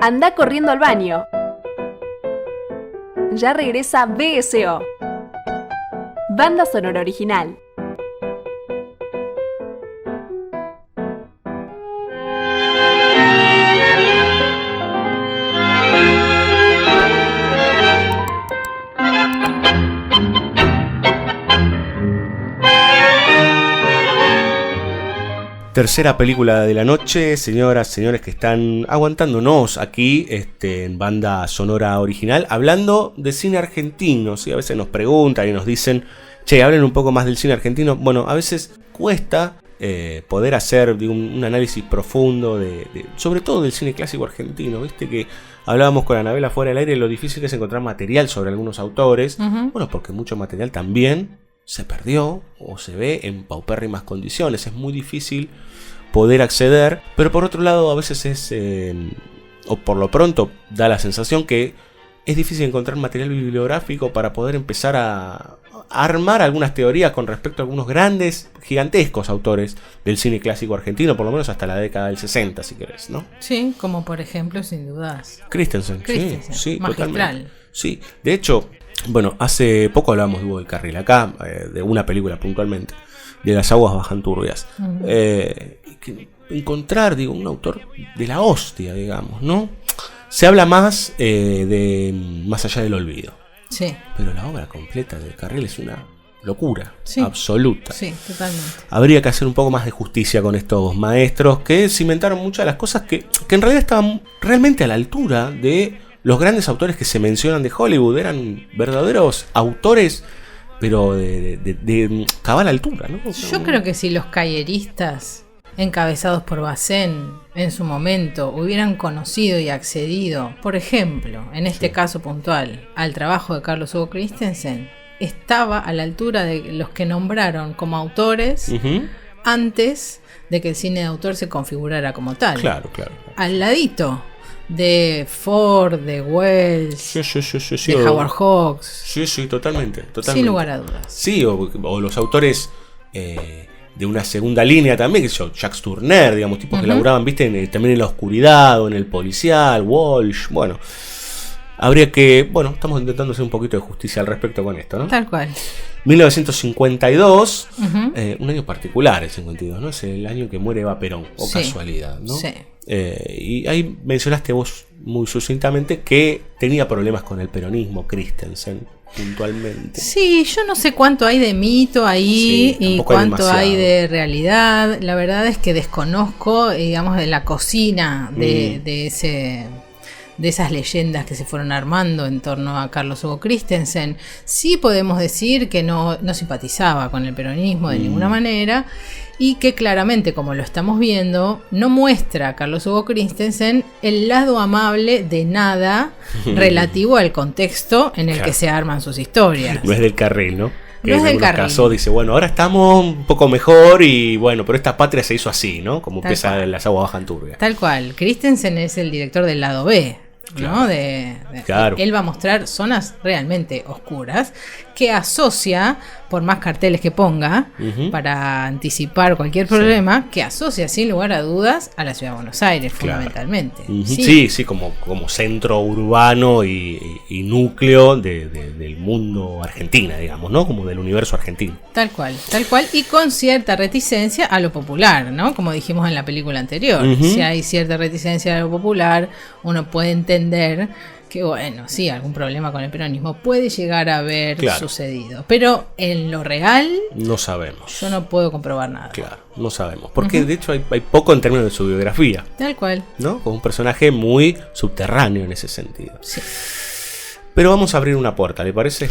Anda corriendo al baño. Ya regresa BSO. Banda sonora original. Tercera película de la noche, señoras, señores que están aguantándonos aquí en Banda Sonora Original, hablando de cine argentino. ¿Sí? A veces nos preguntan y nos dicen, che, hablen un poco más del cine argentino. Bueno, a veces cuesta poder hacer un análisis profundo sobre todo del cine clásico argentino. Viste que hablábamos con Anabela fuera del aire de lo difícil que es encontrar material sobre algunos autores. Bueno, porque mucho material también se perdió o se ve en paupérrimas condiciones. Es muy difícil poder acceder, pero por otro lado a veces es, o por lo pronto da la sensación que es difícil encontrar material bibliográfico para poder empezar a armar algunas teorías con respecto a algunos grandes, gigantescos autores del cine clásico argentino, por lo menos hasta la década del 60, si querés, ¿no? Sí, como por ejemplo, sin dudas, Christensen. Sí, magistral. Totalmente. Sí, de hecho, bueno, hace poco hablábamos de Hugo del Carril, acá, de una película puntualmente, de Las aguas bajan turbias. Encontrar, un autor de la hostia, digamos, ¿no? Se habla más de Más allá del olvido. Sí. Pero la obra completa del Carril es una locura, sí, absoluta. Sí, totalmente. Habría que hacer un poco más de justicia con estos maestros que cimentaron muchas de las cosas que en realidad estaban realmente a la altura de los grandes autores que se mencionan de Hollywood. Eran verdaderos autores, pero de cabal altura, ¿no? Yo creo que si los cayeristas, encabezados por Bazén, en su momento hubieran conocido y accedido, por ejemplo, en este caso puntual, al trabajo de Carlos Hugo Christensen, estaba a la altura de los que nombraron como autores antes de que el cine de autor se configurara como tal. Claro. Al ladito de Ford, de Wells, de Howard Hawks. Sí, totalmente. Sin lugar a dudas. Sí, o los autores de una segunda línea también, que son Jacques Tourneur, digamos, tipos que laburaban, viste, también en la oscuridad o en el policial, Walsh. Bueno, habría que, estamos intentando hacer un poquito de justicia al respecto con esto, ¿no? Tal cual. 1952, un año particular el 52, ¿no? Es el año que muere Eva Perón, o casualidad, ¿no? Sí. Y ahí mencionaste vos muy sucintamente que tenía problemas con el peronismo, Christensen, puntualmente. Sí, yo no sé cuánto hay de mito ahí y cuánto hay de realidad. La verdad es que desconozco, digamos, de la cocina de esas leyendas que se fueron armando en torno a Carlos Hugo Christensen. Sí podemos decir que no simpatizaba con el peronismo de ninguna manera, y que claramente, como lo estamos viendo, no muestra a Carlos Hugo Christensen el lado amable de nada relativo al contexto en el que se arman sus historias. No es del Carril, ¿no? Que no es en del algunos Carril. casos dice, ahora estamos un poco mejor y pero esta patria se hizo así, ¿no? Como Tal empieza cual. Las aguas bajan turbias. Tal cual. Christensen es el director del lado B, ¿no? Claro. Él va a mostrar zonas realmente oscuras que asocia, por más carteles que ponga, para anticipar cualquier problema, que asocia sin lugar a dudas a la ciudad de Buenos Aires, fundamentalmente. Sí, como centro urbano y núcleo del mundo Argentina, digamos, ¿no? Como del universo argentino. Tal cual, y con cierta reticencia a lo popular, ¿no? Como dijimos en la película anterior. Si hay cierta reticencia a lo popular, uno puede entender que sí, algún problema con el peronismo puede llegar a haber sucedido, pero en lo real no sabemos. Yo no puedo comprobar nada. Claro, no sabemos, porque de hecho hay poco en términos de su biografía. Tal cual. ¿No? Como un personaje muy subterráneo en ese sentido. Sí. Pero vamos a abrir una puerta, ¿le parece?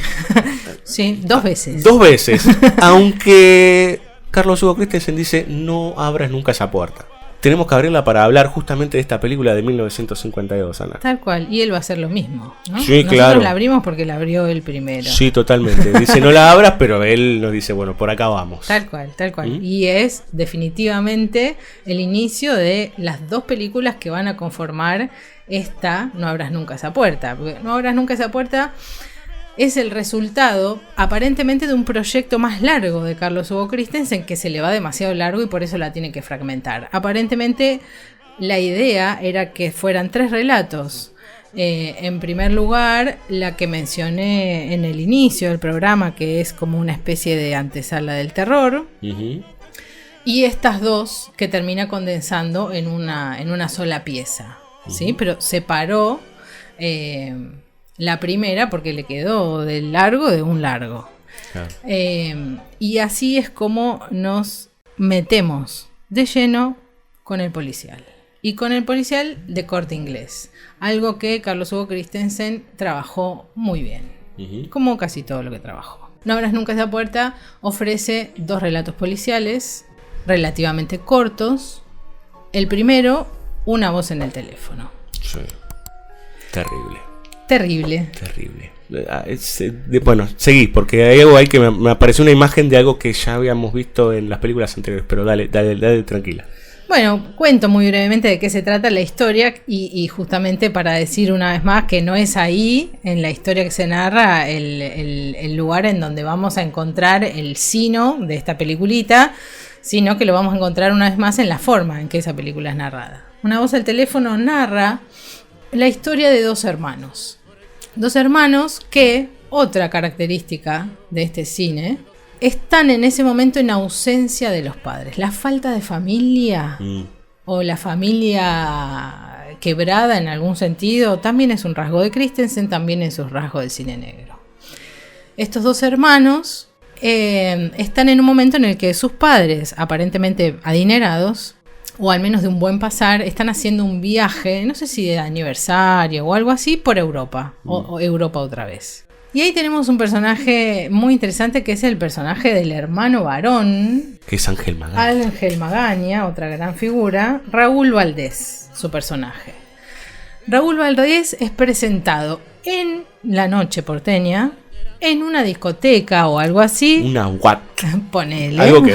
Sí, 2 veces. 2 veces, aunque Carlos Hugo Christensen dice, no abras nunca esa puerta. Tenemos que abrirla para hablar justamente de esta película de 1952, Ana. Tal cual, y él va a hacer lo mismo, ¿no? Sí, claro. Nosotros la abrimos porque la abrió él primero. Sí, totalmente. Dice, no la abras, pero él nos dice, por acá vamos. Tal cual. Y es definitivamente el inicio de las 2 películas que van a conformar esta No abras nunca esa puerta. Porque No abras nunca esa puerta es el resultado aparentemente de un proyecto más largo de Carlos Hugo Christensen, que se le va demasiado largo y por eso la tiene que fragmentar. Aparentemente la idea era que fueran 3 relatos. En primer lugar, la que mencioné en el inicio del programa, que es como una especie de antesala del terror. Uh-huh. Y estas 2 que termina condensando en una sola pieza. Uh-huh. ¿Sí? Pero separó la primera porque le quedó del largo de un largo. Claro. Y así es como nos metemos de lleno con el policial. Y con el policial de corte inglés. Algo que Carlos Hugo Christensen trabajó muy bien. Uh-huh. Como casi todo lo que trabajó. No abras nunca esa puerta ofrece 2 relatos policiales relativamente cortos. El primero, una voz en el teléfono. Sí. Terrible. Bueno, seguí, porque hay algo ahí que me apareció una imagen de algo que ya habíamos visto en las películas anteriores. Pero dale, tranquila. Bueno, cuento muy brevemente de qué se trata la historia y justamente para decir una vez más que no es ahí, en la historia que se narra, el lugar en donde vamos a encontrar el sino de esta peliculita, sino que lo vamos a encontrar una vez más en la forma en que esa película es narrada. Una voz al teléfono narra la historia de 2 hermanos. 2 hermanos que, otra característica de este cine, están en ese momento en ausencia de los padres. La falta de familia o la familia quebrada en algún sentido también es un rasgo de Christensen, también es un rasgo del cine negro. Estos 2 hermanos están en un momento en el que sus padres, aparentemente adinerados, o al menos de un buen pasar, están haciendo un viaje, no sé si de aniversario o algo así, por Europa, o Europa otra vez. Y ahí tenemos un personaje muy interesante que es el personaje del hermano varón. Que es Ángel Magaña. Ángel Magaña, otra gran figura. Raúl Valdés, su personaje. Raúl Valdés es presentado en la noche porteña, en una discoteca o algo así. Una what. Ponele. Algo que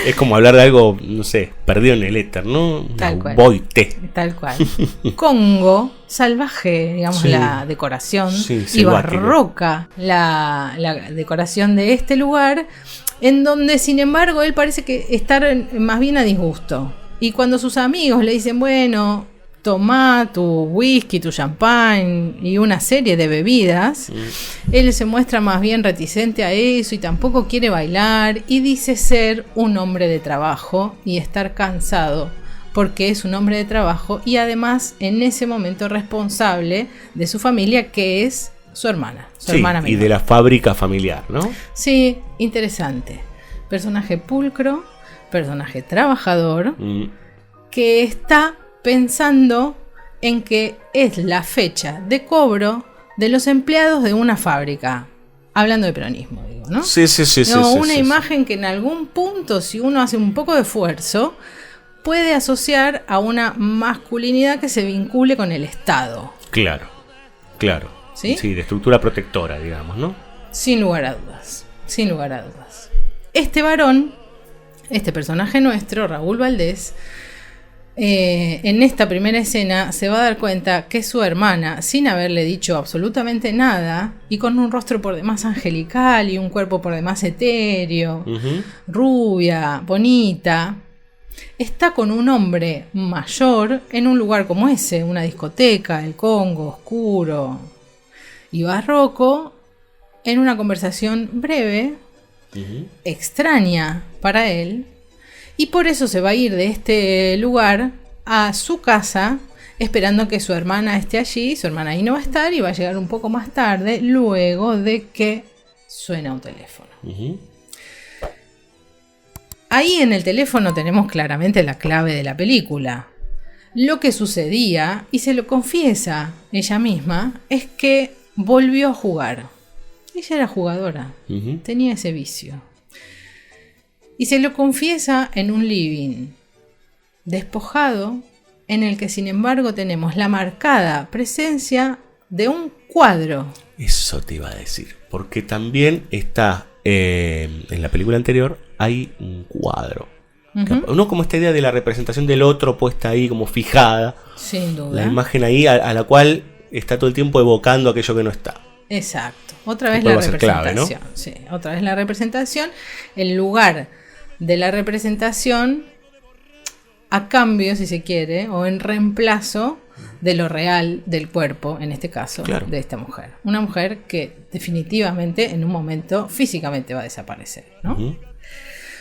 es como hablar de algo, no sé, perdido en el éter, ¿no? Tal cual. Boite. Tal cual. Congo, salvaje, digamos, sí. La decoración. Sí, y barroca la decoración de este lugar, en donde, sin embargo, él parece que estar más bien a disgusto. Y cuando sus amigos le dicen, bueno, tomá tu whisky, tu champán y una serie de bebidas, él se muestra más bien reticente a eso y tampoco quiere bailar y dice ser un hombre de trabajo y estar cansado porque es un hombre de trabajo y además en ese momento responsable de su familia, que es su hermana menor. Y de la fábrica familiar, ¿no? Sí, interesante. Personaje pulcro, personaje trabajador, que está pensando en que es la fecha de cobro de los empleados de una fábrica. Hablando de peronismo, digo, ¿no? Sí. Una imagen que en algún punto, si uno hace un poco de esfuerzo, puede asociar a una masculinidad que se vincule con el Estado. Claro. ¿Sí? Sí, de estructura protectora, digamos, ¿no? Sin lugar a dudas. Este varón, este personaje nuestro, Raúl Valdés, en esta primera escena se va a dar cuenta que su hermana, sin haberle dicho absolutamente nada y con un rostro por demás angelical y un cuerpo por demás etéreo, rubia, bonita, está con un hombre mayor en un lugar como ese, una discoteca, el Congo, oscuro y barroco, en una conversación breve, extraña para él. Y por eso se va a ir de este lugar a su casa, esperando que su hermana esté allí. Su hermana ahí no va a estar y va a llegar un poco más tarde, luego de que suena un teléfono. Ahí en el teléfono tenemos claramente la clave de la película. Lo que sucedía, y se lo confiesa ella misma, es que volvió a jugar. Ella era jugadora, tenía ese vicio. Y se lo confiesa en un living despojado, en el que sin embargo tenemos la marcada presencia de un cuadro. Eso te iba a decir, porque también está en la película anterior hay un cuadro. No como esta idea de la representación del otro puesta ahí como fijada. Sin duda. La imagen ahí a la cual está todo el tiempo evocando aquello que no está. Exacto. Otra vez la representación. Clave, ¿no? Sí, otra vez la representación. El lugar de la representación a cambio, si se quiere, o en reemplazo de lo real del cuerpo, en este caso, de esta mujer. Una mujer que definitivamente en un momento físicamente va a desaparecer, ¿no?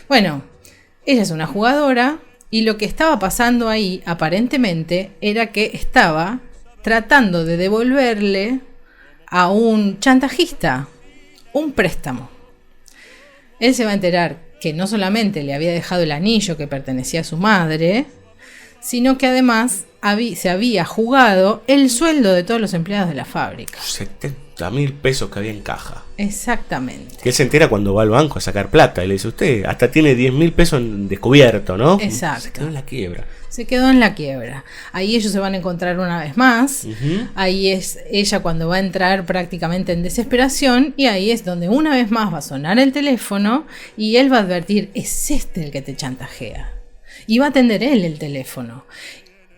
Bueno, ella es una jugadora y lo que estaba pasando ahí aparentemente era que estaba tratando de devolverle a un chantajista un préstamo. Él se va a enterar que no solamente le había dejado el anillo que pertenecía a su madre, sino que además se había jugado el sueldo de todos los empleados de la fábrica. 70.000 pesos que había en caja. Exactamente. Que él se entera cuando va al banco a sacar plata y le dice, usted hasta tiene 10.000 pesos en descubierto, ¿no? Exacto. Se quedó en la quiebra. Se quedó en la quiebra. Ahí ellos se van a encontrar una vez más. Ahí es ella cuando va a entrar prácticamente en desesperación. Y ahí es donde una vez más va a sonar el teléfono. Y él va a advertir, es este el que te chantajea. Y va a atender él el teléfono.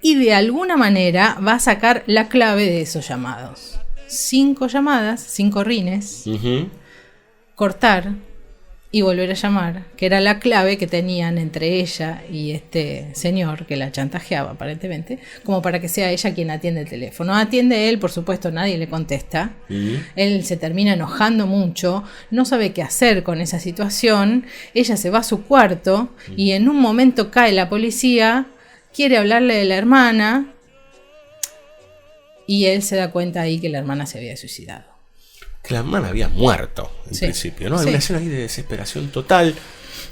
Y de alguna manera va a sacar la clave de esos llamados. 5 llamadas, 5 rines. Cortar y volver a llamar, que era la clave que tenían entre ella y este señor que la chantajeaba aparentemente, como para que sea ella quien atiende el teléfono. Atiende él, por supuesto, nadie le contesta. Él se termina enojando mucho, no sabe qué hacer con esa situación. Ella se va a su cuarto y en un momento cae la policía, quiere hablarle de la hermana y él se da cuenta ahí que la hermana se había suicidado. Que la hermana había muerto en principio, ¿no? Hay una escena ahí de desesperación total.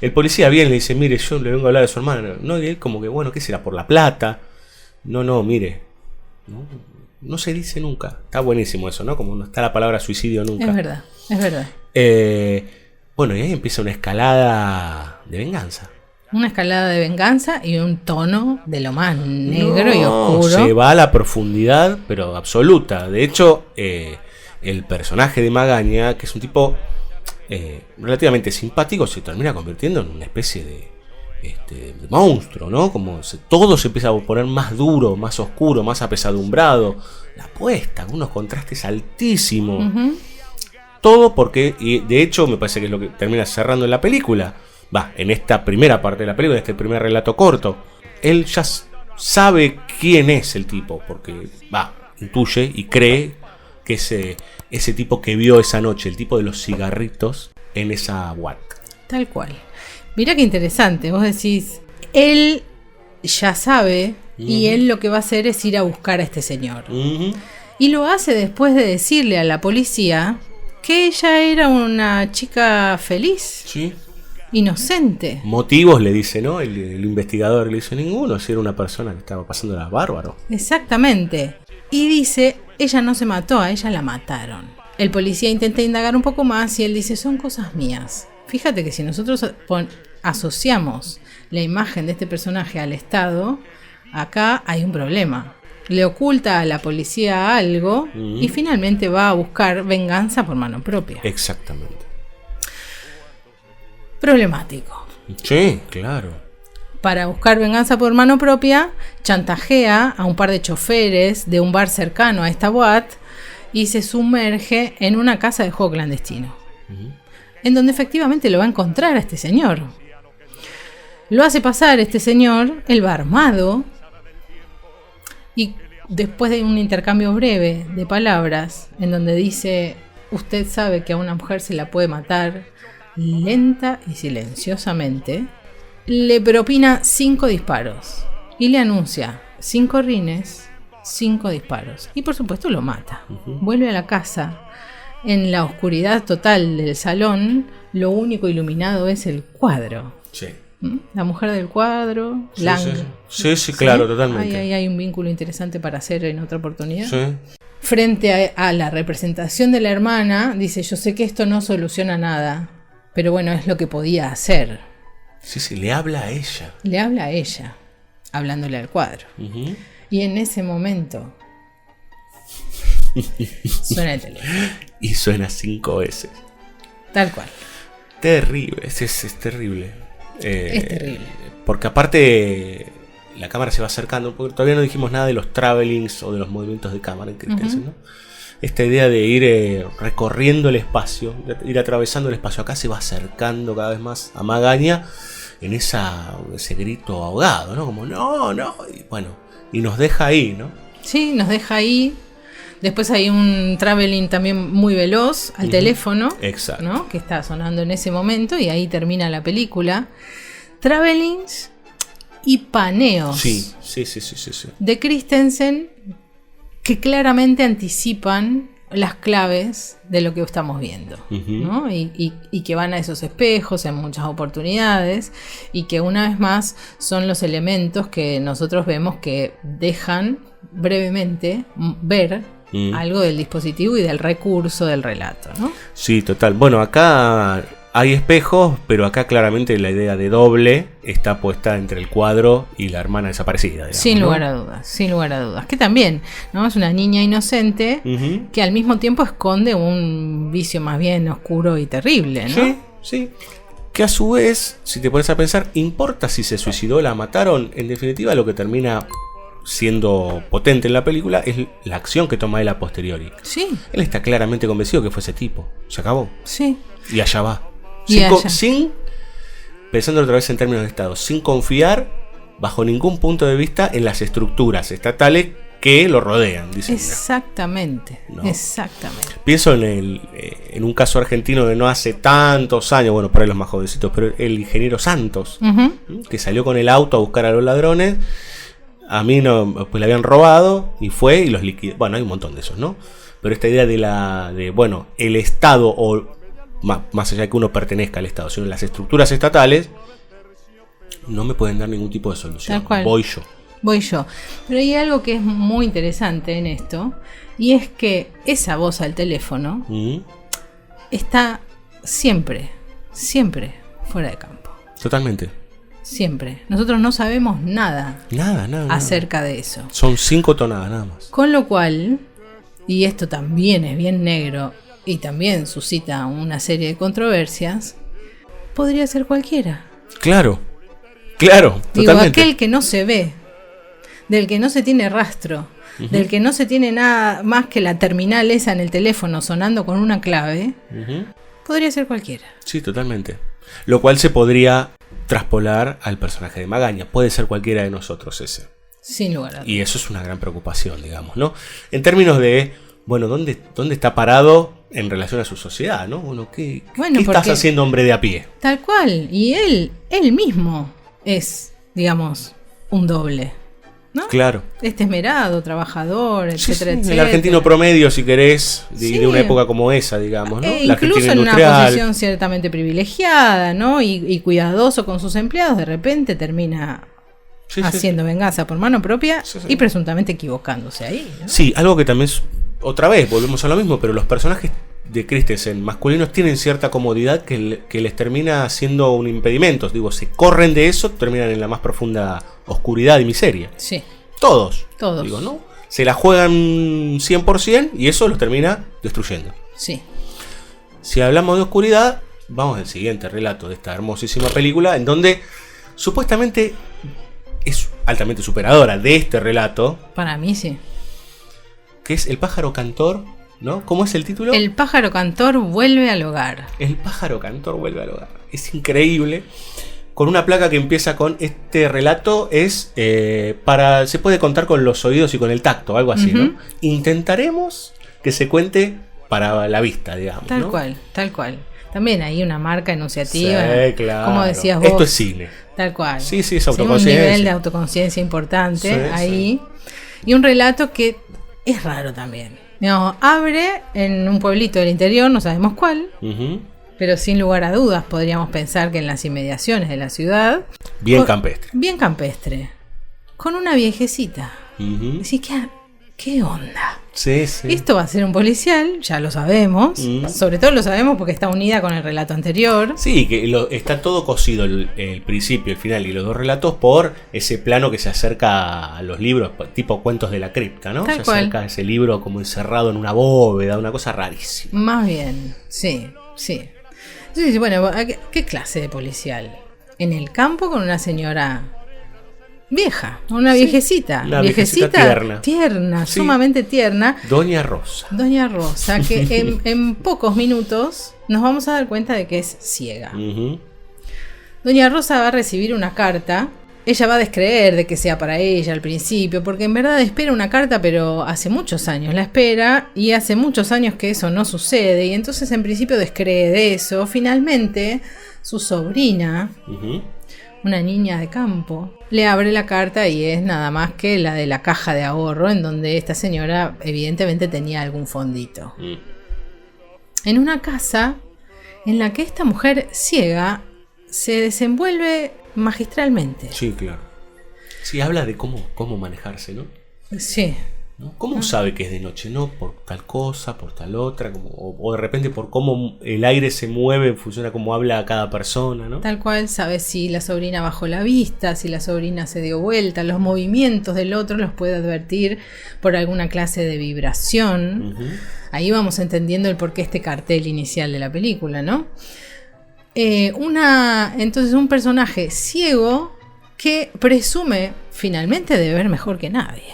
El policía viene y le dice, mire, yo le vengo a hablar de su hermana. No, y él como que, bueno, ¿qué será? ¿Por la plata? No, mire. No se dice nunca. Está buenísimo eso, ¿no? Como no está la palabra suicidio nunca. Es verdad. Bueno, y ahí empieza una escalada de venganza. Una escalada de venganza y un tono de lo más negro y oscuro. Se va a la profundidad, pero absoluta. De hecho, el personaje de Magaña, que es un tipo relativamente simpático, se termina convirtiendo en una especie de monstruo, ¿no? Como todo se empieza a poner más duro, más oscuro, más apesadumbrado. La puesta, unos contrastes altísimos. Todo porque, y de hecho me parece que es lo que termina cerrando en la película. En esta primera parte de la película, en este primer relato corto. Él ya sabe quién es el tipo, porque intuye y cree que es ese tipo que vio esa noche, el tipo de los cigarritos en esa Watt. Tal cual. Mirá qué interesante, vos decís, él ya sabe y él lo que va a hacer es ir a buscar a este señor. Y lo hace después de decirle a la policía que ella era una chica feliz. Sí. Inocente. Motivos le dice, ¿no? El investigador le dice ninguno, si era una persona que estaba pasándola bárbaro. Exactamente. Y dice, ella no se mató, a ella la mataron. El policía intenta indagar un poco más y él dice, son cosas mías. Fíjate que si nosotros asociamos la imagen de este personaje al Estado, acá hay un problema. Le oculta a la policía algo y finalmente va a buscar venganza por mano propia. Exactamente. Problemático. Sí, claro. Para buscar venganza por mano propia, chantajea a un par de choferes de un bar cercano a esta boate y se sumerge en una casa de juego clandestino, en donde efectivamente lo va a encontrar a este señor. Lo hace pasar este señor, él va armado, y después de un intercambio breve de palabras, en donde dice, usted sabe que a una mujer se la puede matar lenta y silenciosamente, le propina 5 disparos y le anuncia 5 rines, 5 disparos. Y por supuesto lo mata. Vuelve a la casa. En la oscuridad total del salón, lo único iluminado es el cuadro. Sí. La mujer del cuadro, sí, Lang. Sí, claro, totalmente. Ahí hay un vínculo interesante para hacer en otra oportunidad. Sí. Frente a la representación de la hermana, dice, yo sé que esto no soluciona nada, pero bueno, es lo que podía hacer. Sí, le habla a ella. Le habla a ella, hablándole al cuadro. Y en ese momento suena el teléfono. Y suena 5 veces. Tal cual. Terrible, es terrible. Es terrible. Porque aparte la cámara se va acercando, porque todavía no dijimos nada de los travelings o de los movimientos de cámara en Christensen, ¿no? Esta idea de ir recorriendo el espacio, de ir atravesando el espacio. Acá se va acercando cada vez más a Magaña ese grito ahogado, ¿no? Como no, y bueno, y nos deja ahí, ¿no? Sí, nos deja ahí. Después hay un traveling también muy veloz al teléfono. Exacto. ¿No? Que está sonando en ese momento y ahí termina la película. Travelings y paneos. Sí. De Christensen que claramente anticipan las claves de lo que estamos viendo, ¿no? Y que van a esos espejos en muchas oportunidades y que una vez más son los elementos que nosotros vemos que dejan brevemente ver algo del dispositivo y del recurso del relato, ¿no? Sí, total. Bueno, acá hay espejos, pero acá claramente la idea de doble está puesta entre el cuadro y la hermana desaparecida, digamos, sin lugar a dudas. Que también, ¿no? Es una niña inocente que al mismo tiempo esconde un vicio más bien oscuro y terrible, ¿no? Sí. Que a su vez, si te pones a pensar, ¿importa si se suicidó o la mataron? En definitiva, lo que termina siendo potente en la película es la acción que toma él a posteriori. Sí. Él está claramente convencido que fue ese tipo. Se acabó. Sí. Y allá va. Sin, pensando otra vez en términos de Estado, sin confiar bajo ningún punto de vista en las estructuras estatales que lo rodean, dicen. Exactamente, ¿no? Exactamente. Pienso en un caso argentino de no hace tantos años, bueno, por ahí los más jovencitos, pero el ingeniero Santos, que salió con el auto a buscar a los ladrones. A mí no, pues le habían robado y fue y los liquidó. Bueno, hay un montón de esos, ¿no? Pero esta idea de bueno, el Estado, o más allá de que uno pertenezca al Estado, sino las estructuras estatales, no me pueden dar ningún tipo de solución. Tal cual. Voy yo. Pero hay algo que es muy interesante en esto, y es que esa voz al teléfono está siempre fuera de campo. Totalmente. Siempre. Nosotros no sabemos nada acerca nada de eso. Son 5 tonadas nada más. Con lo cual, y esto también es bien negro y también suscita una serie de controversias, podría ser cualquiera. Claro, Digo, totalmente. aquel que no se ve, del que no se tiene rastro, del que no se tiene nada más que la terminal esa en el teléfono sonando con una clave, podría ser cualquiera. Sí, totalmente. Lo cual se podría traspolar al personaje de Magaña. Puede ser cualquiera de nosotros ese. Sin lugar a dudas. Y eso es una gran preocupación, digamos, ¿no? En términos de, bueno, ¿dónde está parado en relación a su sociedad, ¿no? Bueno, ¿qué estás haciendo, hombre de a pie? Tal cual. Y él mismo es, digamos, un doble, ¿no? Claro. Esmerado, trabajador, etcétera, etcétera. El argentino promedio, si querés, de una época como esa, digamos, ¿no? La incluso en una posición ciertamente privilegiada, ¿no? Y cuidadoso con sus empleados, de repente termina haciendo venganza por mano propia y presuntamente equivocándose ahí, ¿no? Sí, algo que también es, otra vez, volvemos a lo mismo, pero los personajes de Christensen masculinos tienen cierta comodidad que les termina siendo un impedimento. Digo, se corren de eso, terminan en la más profunda oscuridad y miseria. Sí. Todos. Digo, ¿no? Se la juegan 100% y eso los termina destruyendo. Sí. Si hablamos de oscuridad, vamos al siguiente relato de esta hermosísima película, en donde supuestamente es altamente superadora de este relato. Para mí sí. Que es El pájaro cantor, ¿no? ¿Cómo es el título? El pájaro cantor vuelve al hogar. El pájaro cantor vuelve al hogar. Es increíble. Con una placa que empieza con este relato es se puede contar con los oídos y con el tacto, algo así, ¿no? Intentaremos que se cuente para la vista, digamos. Tal cual. También hay una marca enunciativa. Sí, claro. Como decías vos. Esto es cine. Tal cual. Sí, es autoconciencia. Un nivel de autoconciencia importante ahí. Sí. Y un relato que es raro también. No, abre en un pueblito del interior, no sabemos cuál. Pero sin lugar a dudas podríamos pensar que en las inmediaciones de la ciudad. Bien campestre. Bien campestre. Con una viejecita. Así que, ¿qué onda? Sí. Esto va a ser un policial, ya lo sabemos. Sobre todo lo sabemos porque está unida con el relato anterior. Sí, que está todo cosido el principio, el final y los dos relatos por ese plano que se acerca a los libros, tipo Cuentos de la Cripta, ¿no? Se acerca a ese libro como encerrado en una bóveda, una cosa rarísima. Más bien, sí. Entonces, bueno, ¿qué clase de policial? En el campo con una señora vieja, una viejecita. Una viejecita tierna, sumamente tierna. Doña Rosa, que en pocos minutos nos vamos a dar cuenta de que es ciega. Doña Rosa va a recibir una carta. Ella va a descreer de que sea para ella al principio, porque en verdad espera una carta, pero hace muchos años la espera y hace muchos años que eso no sucede, y entonces en principio descree de eso. Finalmente, su sobrina, una niña de campo, le abre la carta y es nada más que la de la caja de ahorro, en donde esta señora evidentemente tenía algún fondito. En una casa en la que esta mujer ciega se desenvuelve magistralmente. Sí, claro. Sí, habla de cómo manejarse, ¿no? Sí. ¿No? ¿Cómo sabe que es de noche? No por tal cosa, por tal otra, o de repente por cómo el aire se mueve, funciona como habla cada persona, ¿no? Tal cual, sabe si la sobrina bajó la vista, si la sobrina se dio vuelta, los movimientos del otro los puede advertir por alguna clase de vibración. Ahí vamos entendiendo el porqué este cartel inicial de la película, ¿no? Entonces un personaje ciego que presume finalmente de ver mejor que nadie,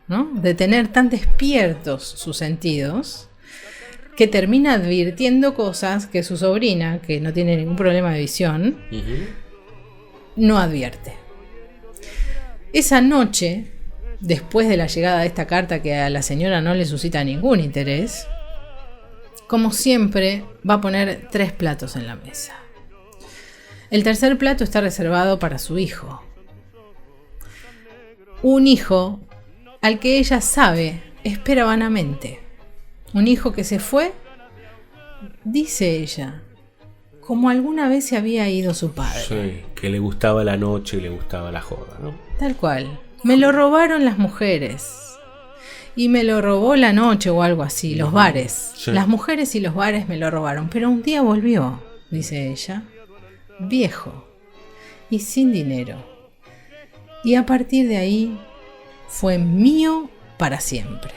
¿no? De tener tan despiertos sus sentidos que termina advirtiendo cosas que su sobrina, que no tiene ningún problema de visión, no advierte. Esa noche, después de la llegada de esta carta que a la señora no le suscita ningún interés, como siempre, va a poner 3 platos en la mesa. El tercer plato está reservado para su hijo. Un hijo al que ella sabe, espera vanamente. Un hijo que se fue, dice ella, como alguna vez se había ido su padre. Sí, que le gustaba la noche y le gustaba la joda, ¿no? Tal cual. Me lo robaron las mujeres. Y me lo robó la noche o algo así, los bares. Sí. Las mujeres y los bares me lo robaron. Pero un día volvió, dice ella, viejo y sin dinero. Y a partir de ahí fue mío para siempre.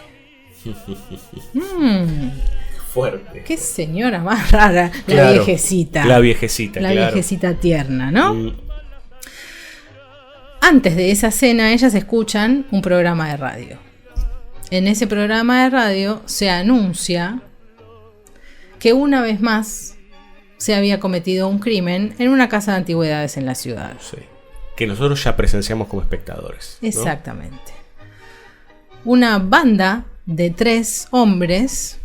Fuerte. Qué señora más rara, claro, la viejecita. La viejecita, la claro. viejecita tierna, ¿no? Antes de esa cena, ellas escuchan un programa de radio. En ese programa de radio se anuncia que una vez más se había cometido un crimen en una casa de antigüedades en la ciudad. Sí. Que nosotros ya presenciamos como espectadores, ¿no? Exactamente. Una banda de 3 hombres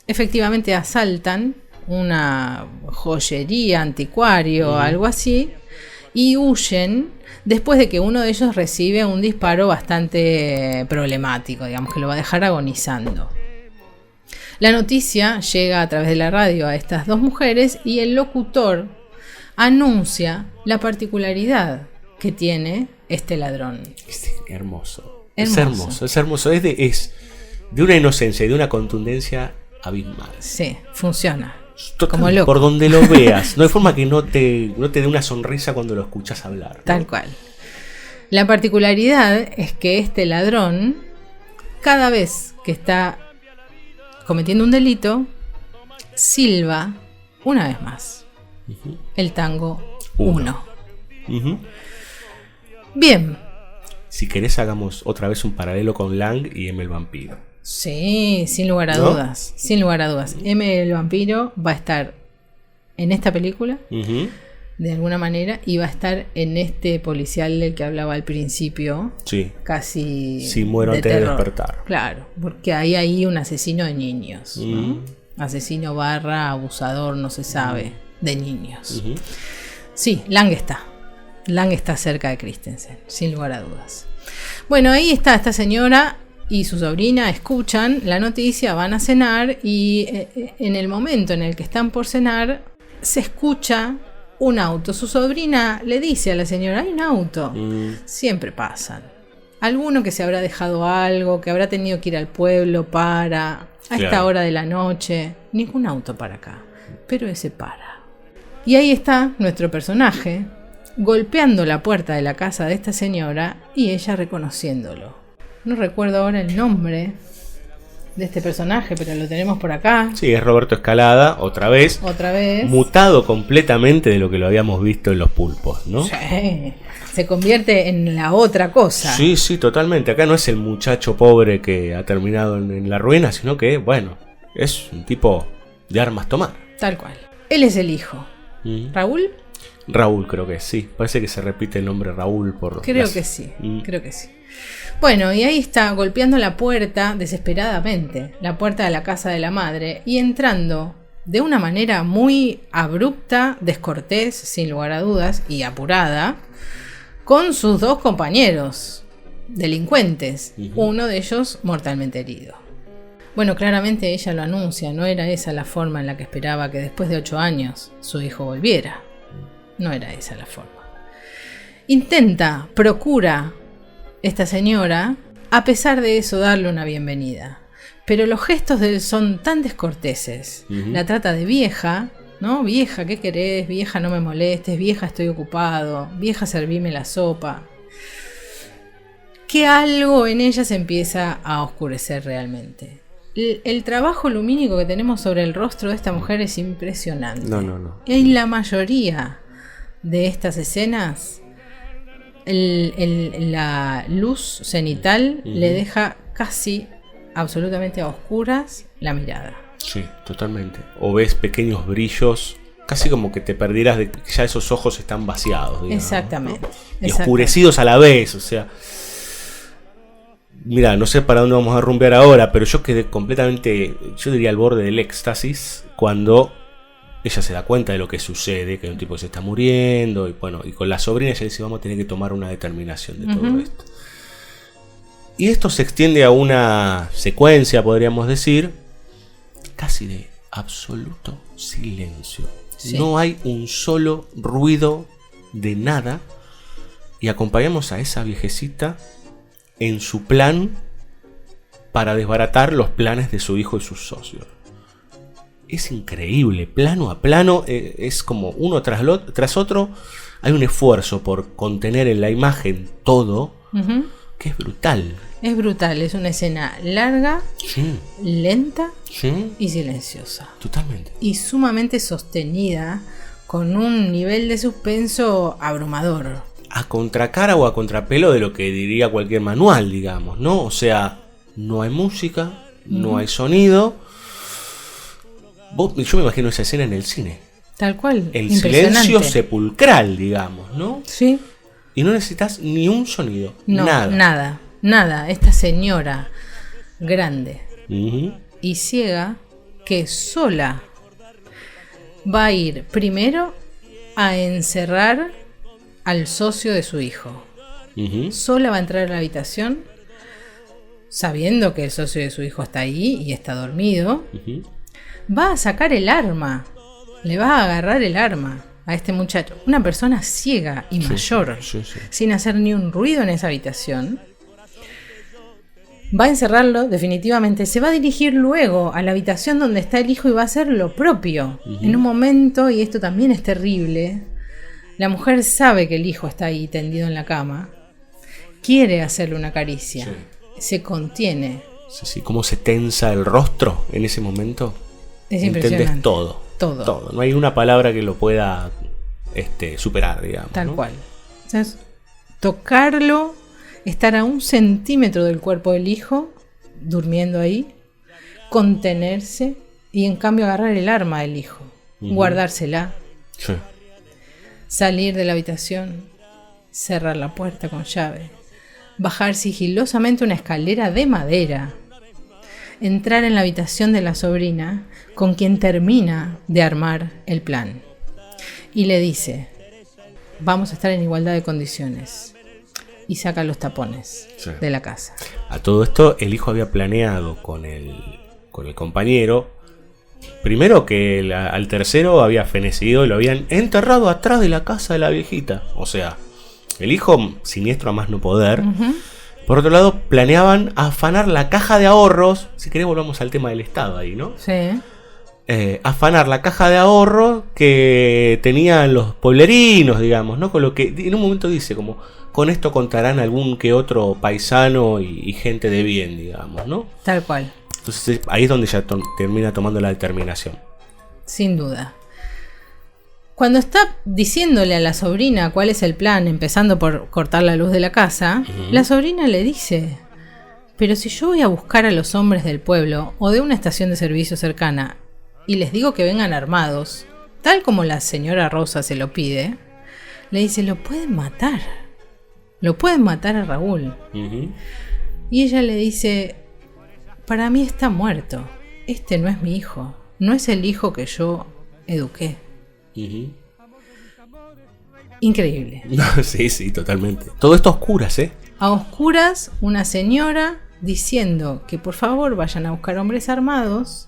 efectivamente asaltan una joyería, anticuario, algo así, y huyen después de que uno de ellos recibe un disparo bastante problemático, digamos que lo va a dejar agonizando. La noticia llega a través de la radio a estas 2 mujeres y el locutor anuncia la particularidad que tiene este ladrón. Es hermoso. Es hermoso. Es de una inocencia y de una contundencia abismal. Sí, funciona. Total, como loco. Por donde lo veas. No hay forma que no te dé una sonrisa cuando lo escuchas hablar, ¿no? Tal cual. La particularidad es que este ladrón, cada vez que está cometiendo un delito, silba una vez más el tango 1. Bien. Si querés hagamos otra vez un paralelo con Lang y M el vampiro. Sí, sin lugar a dudas. Sin lugar a dudas. M el vampiro va a estar en esta película, de alguna manera, y va a estar en este policial del que hablaba al principio. Sí. Casi. Si muero antes de despertar. Claro, porque hay ahí un asesino de niños, ¿no? Asesino / abusador, no se sabe, de niños. Sí, Lang está cerca de Christensen, sin lugar a dudas. Bueno, ahí está esta señora y su sobrina, escuchan la noticia, van a cenar y en el momento en el que están por cenar se escucha un auto. Su sobrina le dice a la señora, hay un auto. Siempre pasan. Alguno que se habrá dejado algo, que habrá tenido que ir al pueblo a esta hora de la noche. Ningún auto para acá, pero ese para. Y ahí está nuestro personaje golpeando la puerta de la casa de esta señora y ella reconociéndolo. No recuerdo ahora el nombre de este personaje, pero lo tenemos por acá. Sí, es Roberto Escalada, otra vez. Mutado completamente de lo que lo habíamos visto en Los Pulpos, ¿no? Sí, se convierte en la otra cosa. Sí, totalmente. Acá no es el muchacho pobre que ha terminado en la ruina, sino que, bueno, es un tipo de armas tomar. Tal cual. Él es el hijo. ¿Raúl? Raúl creo que sí. Parece que se repite el nombre Raúl por... Creo que sí. Bueno, y ahí está golpeando la puerta desesperadamente, la puerta de la casa de la madre, y entrando de una manera muy abrupta, descortés, sin lugar a dudas, y apurada, con sus 2 compañeros delincuentes, uno de ellos mortalmente herido. Bueno, claramente ella lo anuncia, no era esa la forma en la que esperaba que después de 8 años su hijo volviera. No era esa la forma. Procura esta señora, a pesar de eso, darle una bienvenida. Pero los gestos de él son tan descorteses. La trata de vieja, ¿no? Vieja, ¿qué querés? Vieja, no me molestes. Vieja, estoy ocupado. Vieja, servime la sopa. Que algo en ella se empieza a oscurecer realmente. El trabajo lumínico que tenemos sobre el rostro de esta mujer es impresionante. No. En la mayoría de estas escenas, la luz cenital le deja casi absolutamente a oscuras la mirada. Sí, totalmente. O ves pequeños brillos, casi como que te perdieras de que ya esos ojos están vaciados, digamos, exactamente, ¿no? Y oscurecidos a la vez, o sea... Mira, no sé para dónde vamos a rumbear ahora, pero yo quedé completamente, yo diría al borde del éxtasis, cuando ella se da cuenta de lo que sucede, que hay un tipo que se está muriendo, y bueno, y con la sobrina ella dice, vamos a tener que tomar una determinación de todo esto. Y esto se extiende a una secuencia, podríamos decir, casi de absoluto silencio. Sí. No hay un solo ruido de nada, y acompañamos a esa viejecita en su plan para desbaratar los planes de su hijo y sus socios. Es increíble, plano a plano, es como uno tras otro. Hay un esfuerzo por contener en la imagen todo, que es brutal. Es brutal, es una escena larga, lenta y silenciosa. Totalmente. Y sumamente sostenida, con un nivel de suspenso abrumador. A contracara o a contrapelo de lo que diría cualquier manual, digamos, ¿no? O sea, no hay música, no hay sonido. Yo me imagino esa escena en el cine. Tal cual. El silencio sepulcral, digamos, ¿no? Sí. Y no necesitas ni un sonido. No, nada. Esta señora grande y ciega, que sola va a ir primero a encerrar al socio de su hijo. Sola va a entrar a la habitación sabiendo que el socio de su hijo está ahí y está dormido. Va a sacar el arma, le va a agarrar el arma a este muchacho, una persona ciega y mayor, sin hacer ni un ruido en esa habitación. Va a encerrarlo definitivamente. Se va a dirigir luego a la habitación donde está el hijo y va a hacer lo propio. En un momento, y esto también es terrible, la mujer sabe que el hijo está ahí tendido en la cama, quiere hacerle una caricia, se contiene. Sí, cómo se tensa el rostro en ese momento. Es impresionante. Entendés todo. No hay una palabra que lo pueda superar, digamos. Tal cual. Entonces, tocarlo, estar a 1 centímetro del cuerpo del hijo, durmiendo ahí, contenerse y en cambio agarrar el arma del hijo, guardársela. Sí. Salir de la habitación, cerrar la puerta con llave, bajar sigilosamente una escalera de madera, entrar en la habitación de la sobrina, con quien termina de armar el plan. Y le dice, vamos a estar en igualdad de condiciones. Y saca los tapones de la casa. A todo esto, el hijo había planeado con el compañero. Primero que al tercero había fenecido y lo habían enterrado atrás de la casa de la viejita. O sea, el hijo siniestro a más no poder. Por otro lado, planeaban afanar la caja de ahorros. Si querés volvamos al tema del Estado ahí, ¿no? Sí. Afanar la caja de ahorro que tenían los pueblerinos, digamos, ¿no? Con lo que en un momento dice como, con esto contarán algún que otro paisano y gente de bien, digamos, ¿no? Tal cual. Entonces ahí es donde ya termina tomando la determinación. Sin duda. Cuando está diciéndole a la sobrina cuál es el plan, empezando por cortar la luz de la casa, la sobrina le dice, pero si yo voy a buscar a los hombres del pueblo o de una estación de servicio cercana y les digo que vengan armados, tal como la señora Rosa se lo pide, le dice, lo pueden matar a Raúl. Y ella le dice, para mí está muerto, este no es mi hijo, no es el hijo que yo eduqué. Increíble. Sí, totalmente. Todo esto a oscuras, A oscuras, una señora diciendo que por favor vayan a buscar hombres armados,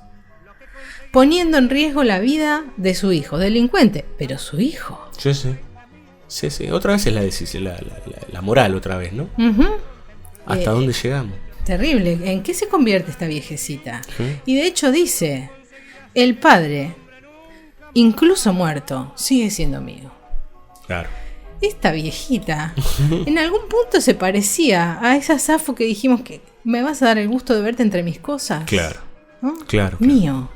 poniendo en riesgo la vida de su hijo, delincuente, pero su hijo. Sí. Otra vez es la moral, otra vez, ¿no? ¿Hasta dónde llegamos? Terrible. ¿En qué se convierte esta viejecita? Y de hecho dice, el padre, incluso muerto, sigue siendo mío. Claro. Esta viejita en algún punto se parecía a esa Safo que dijimos que me vas a dar el gusto de verte entre mis cosas. Claro. ¿No? Claro. Mío.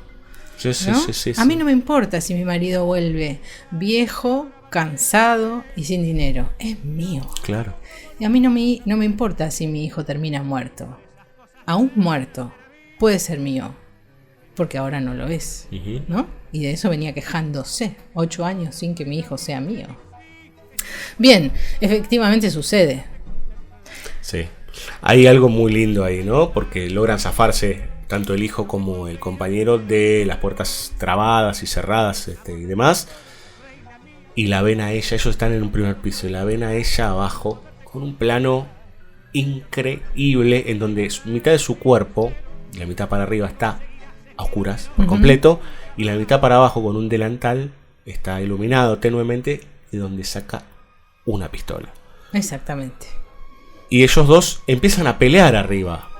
Sí. A mí no me importa si mi marido vuelve viejo, cansado y sin dinero. Es mío. Claro. Y a mí no me importa si mi hijo termina muerto. Aún muerto puede ser mío. Porque ahora no lo es. ¿No? Y de eso venía quejándose. 8 años sin que mi hijo sea mío. Bien, efectivamente sucede. Sí. Hay algo muy lindo ahí, ¿no? Porque logran zafarse tanto el hijo como el compañero de las puertas trabadas y cerradas y demás. Y la ven a ella, ellos están en un primer piso, y la ven a ella abajo con un plano increíble en donde mitad de su cuerpo, la mitad para arriba está a oscuras por completo, y la mitad para abajo con un delantal está iluminado tenuemente, de donde saca una pistola. Exactamente. Y ellos dos empiezan a pelear arriba,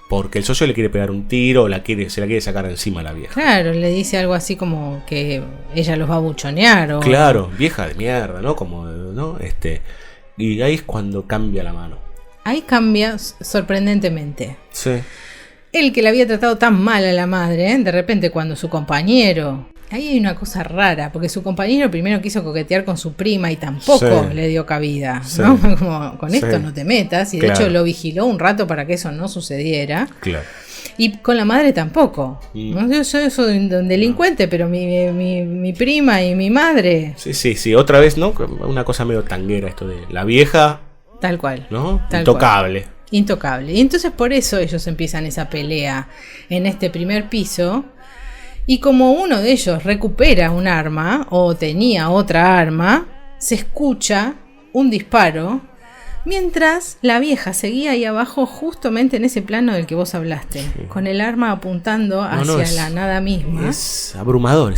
porque el socio le quiere pegar un tiro o se la quiere sacar encima a la vieja. Claro, le dice algo así como que ella los va a buchonear. Claro, vieja de mierda, ¿no? Como, ¿no? Y ahí es cuando cambia la mano. Ahí cambia sorprendentemente. Sí. El que le había tratado tan mal a la madre, de repente cuando su compañero... Ahí hay una cosa rara, porque su compañero primero quiso coquetear con su prima y tampoco le dio cabida, ¿no? Como, con esto no te metas, y de hecho lo vigiló un rato para que eso no sucediera. Claro. Y con la madre tampoco. No, yo soy un delincuente, pero mi prima y mi madre... Sí, otra vez, ¿no? Una cosa medio tanguera esto de la vieja... Tal cual. ¿No? Tal Intocable. Cual. Intocable. Y entonces por eso ellos empiezan esa pelea en este primer piso... Y como uno de ellos recupera un arma, o tenía otra arma, se escucha un disparo, mientras la vieja seguía ahí abajo justamente en ese plano del que vos hablaste, con el arma apuntando hacia la nada misma. Es abrumador,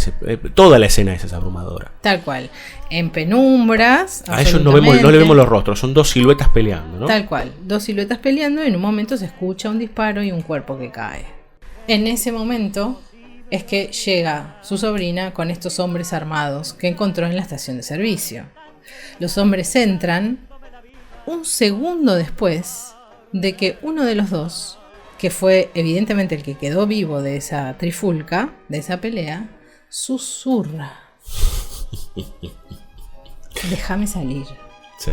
toda la escena esa es abrumadora. Tal cual, en penumbras. A ellos no le vemos los rostros, son dos siluetas peleando, ¿no? Tal cual, dos siluetas peleando y en un momento se escucha un disparo y un cuerpo que cae. En ese momento... es que llega su sobrina con estos hombres armados que encontró en la estación de servicio. Los hombres entran un segundo después de que uno de los dos, que fue evidentemente el que quedó vivo de esa trifulca, de esa pelea, susurra. Déjame salir. Sí.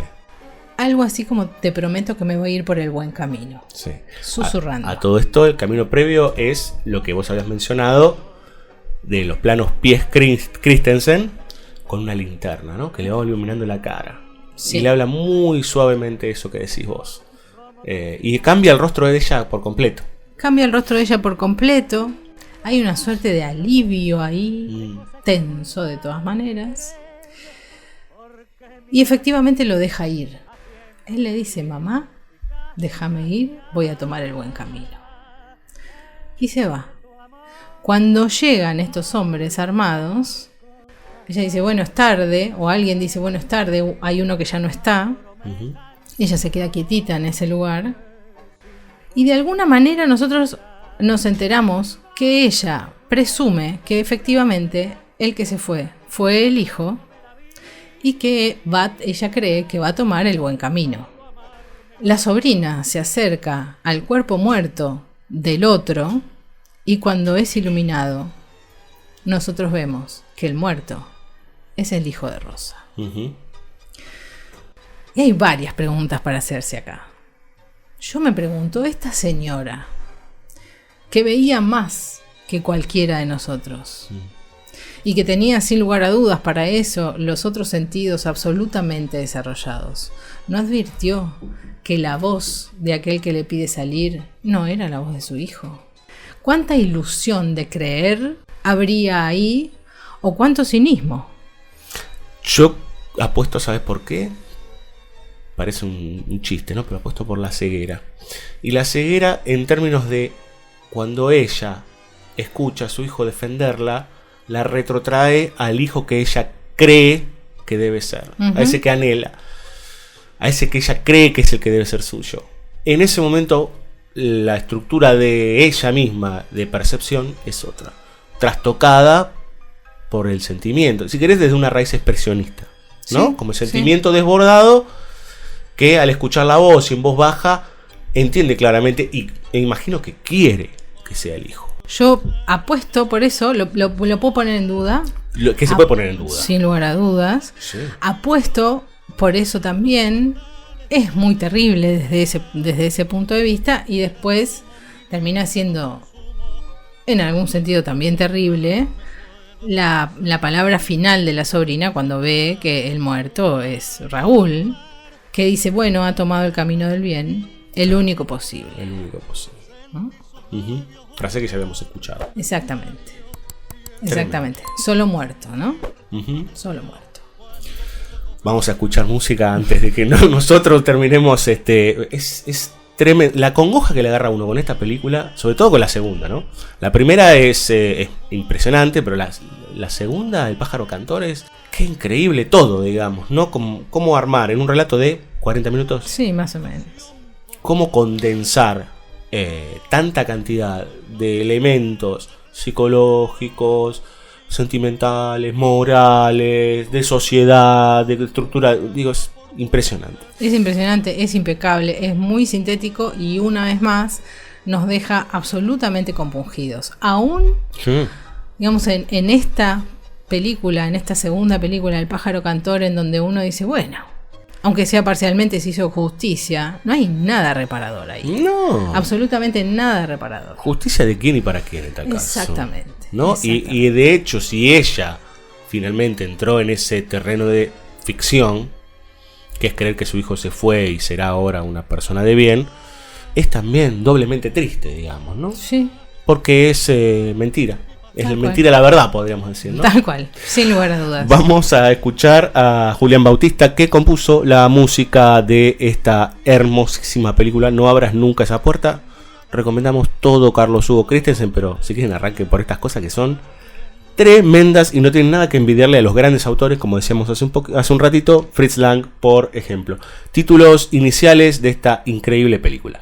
Algo así como te prometo que me voy a ir por el buen camino. Sí. Susurrando. A todo esto, el camino previo es lo que vos habías mencionado de los planos pies Christensen con una linterna, ¿no? Que le va iluminando la cara. Sí. Y le habla muy suavemente eso que decís vos. Y cambia el rostro de ella por completo. Cambia el rostro de ella por completo. Hay una suerte de alivio ahí, tenso de todas maneras. Y efectivamente lo deja ir. Él le dice, mamá, déjame ir, voy a tomar el buen camino. Y se va. Cuando llegan estos hombres armados, ella dice, bueno, es tarde, o alguien dice, bueno, es tarde, hay uno que ya no está. Ella se queda quietita en ese lugar. Y de alguna manera nosotros nos enteramos que ella presume que efectivamente el que se fue el hijo, y que ella cree que va a tomar el buen camino. La sobrina se acerca al cuerpo muerto del otro, y cuando es iluminado, nosotros vemos que el muerto es el hijo de Rosa. Y hay varias preguntas para hacerse acá. Yo me pregunto, esta señora, que veía más que cualquiera de nosotros, y que tenía sin lugar a dudas para eso los otros sentidos absolutamente desarrollados, ¿no advirtió que la voz de aquel que le pide salir no era la voz de su hijo? ¿Cuánta ilusión de creer habría ahí o cuánto cinismo? Yo apuesto, ¿sabes por qué? Parece un chiste, ¿no? Pero apuesto por la ceguera. Y la ceguera en términos de cuando ella escucha a su hijo defenderla, la retrotrae al hijo que ella cree que debe ser, a ese que anhela, a ese que ella cree que es el que debe ser suyo. En ese momento la estructura de ella misma de percepción es otra, trastocada por el sentimiento, si querés desde una raíz expresionista, ¿no? Sí, como el sentimiento desbordado que al escuchar la voz y en voz baja entiende claramente e imagino que quiere que sea el hijo. Yo apuesto por eso, lo puedo poner en duda. ¿Qué se puede poner en duda? Sin lugar a dudas. Sí. Apuesto por eso también. Es muy terrible desde ese punto de vista y después termina siendo en algún sentido también terrible la palabra final de la sobrina cuando ve que el muerto es Raúl, que dice, bueno, ha tomado el camino del bien, el único posible. El único posible. ¿No? Frase que ya habíamos escuchado. Exactamente. Exactamente. Solo muerto, ¿no? Solo muerto. Vamos a escuchar música antes de que nosotros terminemos. Es tremendo. La congoja que le agarra a uno con esta película, sobre todo con la segunda, ¿no? La primera es impresionante, pero la segunda, El pájaro cantor, es qué increíble todo, digamos, ¿no? Cómo armar en un relato de 40 minutos. Sí, más o menos. Cómo condensar tanta cantidad de elementos psicológicos, sentimentales, morales, de sociedad, de estructura, digo, es impresionante. Es impresionante, es impecable, es muy sintético y una vez más nos deja absolutamente compungidos. Aún, digamos, en esta película, en esta segunda película, El pájaro cantor, en donde uno dice, bueno, aunque sea parcialmente se hizo justicia, no hay nada reparador ahí. No. Absolutamente nada reparador. ¿Justicia de quién y para quién en tal caso? Exactamente. ¿No? Exactamente. Y de hecho, si ella finalmente entró en ese terreno de ficción, que es creer que su hijo se fue y será ahora una persona de bien, es también doblemente triste, digamos, ¿no? Sí. Porque es mentira. Es mentira la verdad, podríamos decir, ¿no? Tal cual, sin lugar a dudas. Vamos a escuchar a Julián Bautista, que compuso la música de esta hermosísima película No abras nunca esa puerta. Recomendamos todo Carlos Hugo Christensen, pero si quieren arranquen por estas cosas que son tremendas y no tienen nada que envidiarle a los grandes autores, como decíamos hace un ratito, Fritz Lang, por ejemplo. Títulos iniciales de esta increíble película.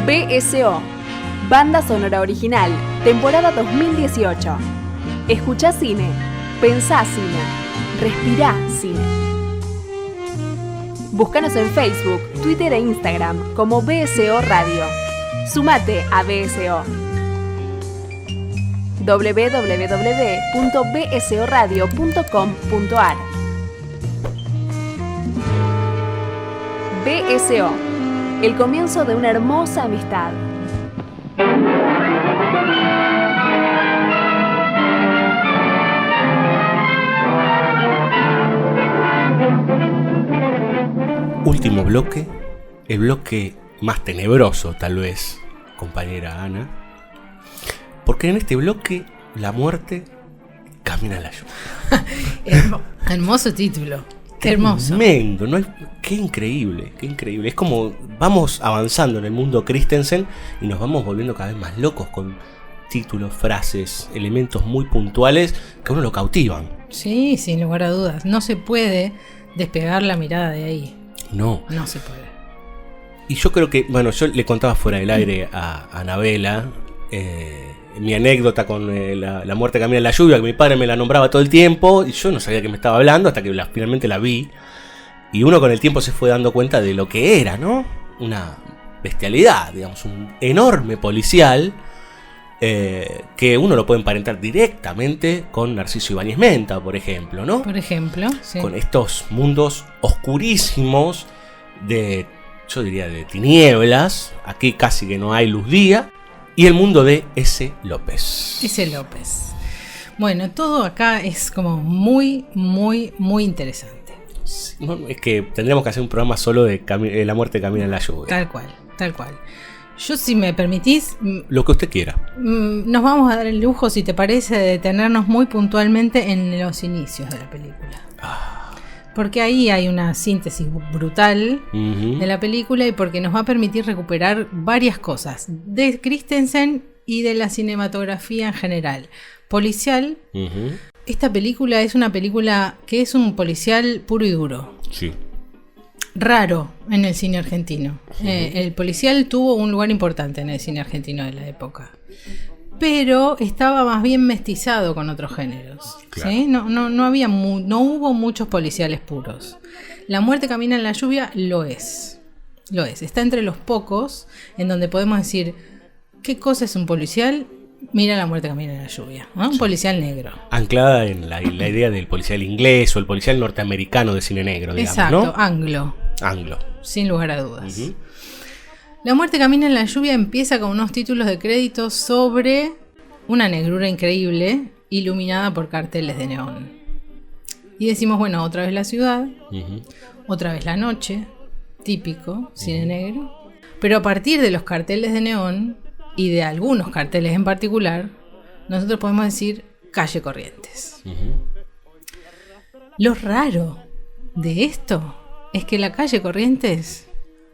BSO, Banda Sonora Original, temporada 2018. Escucha cine, Pensá cine. Respirá cine. Búscanos en Facebook, Twitter e Instagram como BSO Radio. Sumate a BSO. www.bsoradio.com.ar. BSO, el comienzo de una hermosa amistad. Último bloque, el bloque más tenebroso tal vez, compañera Ana, porque en este bloque la muerte camina a la lluvia. Hermoso título. Qué hermoso. Tremendo, ¿no? Qué increíble, qué increíble. Es como vamos avanzando en el mundo Christensen y nos vamos volviendo cada vez más locos con títulos, frases, elementos muy puntuales que a uno lo cautivan. Sí, sin lugar a dudas. No se puede despegar la mirada de ahí. No. No se puede. Y yo creo que, bueno, yo le contaba fuera del aire a Anabela mi anécdota con la muerte camina en la lluvia, que mi padre me la nombraba todo el tiempo y yo no sabía que me estaba hablando hasta que finalmente la vi. Y uno con el tiempo se fue dando cuenta de lo que era, ¿no? Una bestialidad, digamos, un enorme policial que uno lo puede emparentar directamente con Narciso Ibáñez Menta, por ejemplo, ¿no? Por ejemplo, sí. Con estos mundos oscurísimos de, yo diría, de tinieblas. Aquí casi que no hay luz día. Y el mundo de S. López. S. López. Bueno, todo acá es como muy, muy, muy interesante. Sí, no, es que tendríamos que hacer un programa solo de la muerte camina en la lluvia. Tal cual, tal cual. Yo, si me permitís... Lo que usted quiera. Nos vamos a dar el lujo, si te parece, de detenernos muy puntualmente en los inicios de la película. Porque ahí hay una síntesis brutal de la película y porque nos va a permitir recuperar varias cosas de Christensen y de la cinematografía en general. Policial. Esta película es una película que es un policial puro y duro. Sí. Raro en el cine argentino. El policial tuvo un lugar importante en el cine argentino de la época. Pero estaba más bien mestizado con otros géneros. Claro. ¿Sí? No hubo muchos policiales puros. La muerte camina en la lluvia lo es. Lo es. Está entre los pocos en donde podemos decir ¿qué cosa es un policial? Mira La muerte camina en la lluvia, ¿no? Un policial negro. Anclada en la idea del policial inglés o el policial norteamericano de cine negro, digamos. Exacto, ¿no? Anglo. Sin lugar a dudas. La muerte camina en la lluvia empieza con unos títulos de crédito sobre una negrura increíble iluminada por carteles de neón. Y decimos, bueno, otra vez la ciudad, otra vez la noche, típico, cine negro. Pero a partir de los carteles de neón y de algunos carteles en particular, nosotros podemos decir calle Corrientes. Lo raro de esto es que la calle Corrientes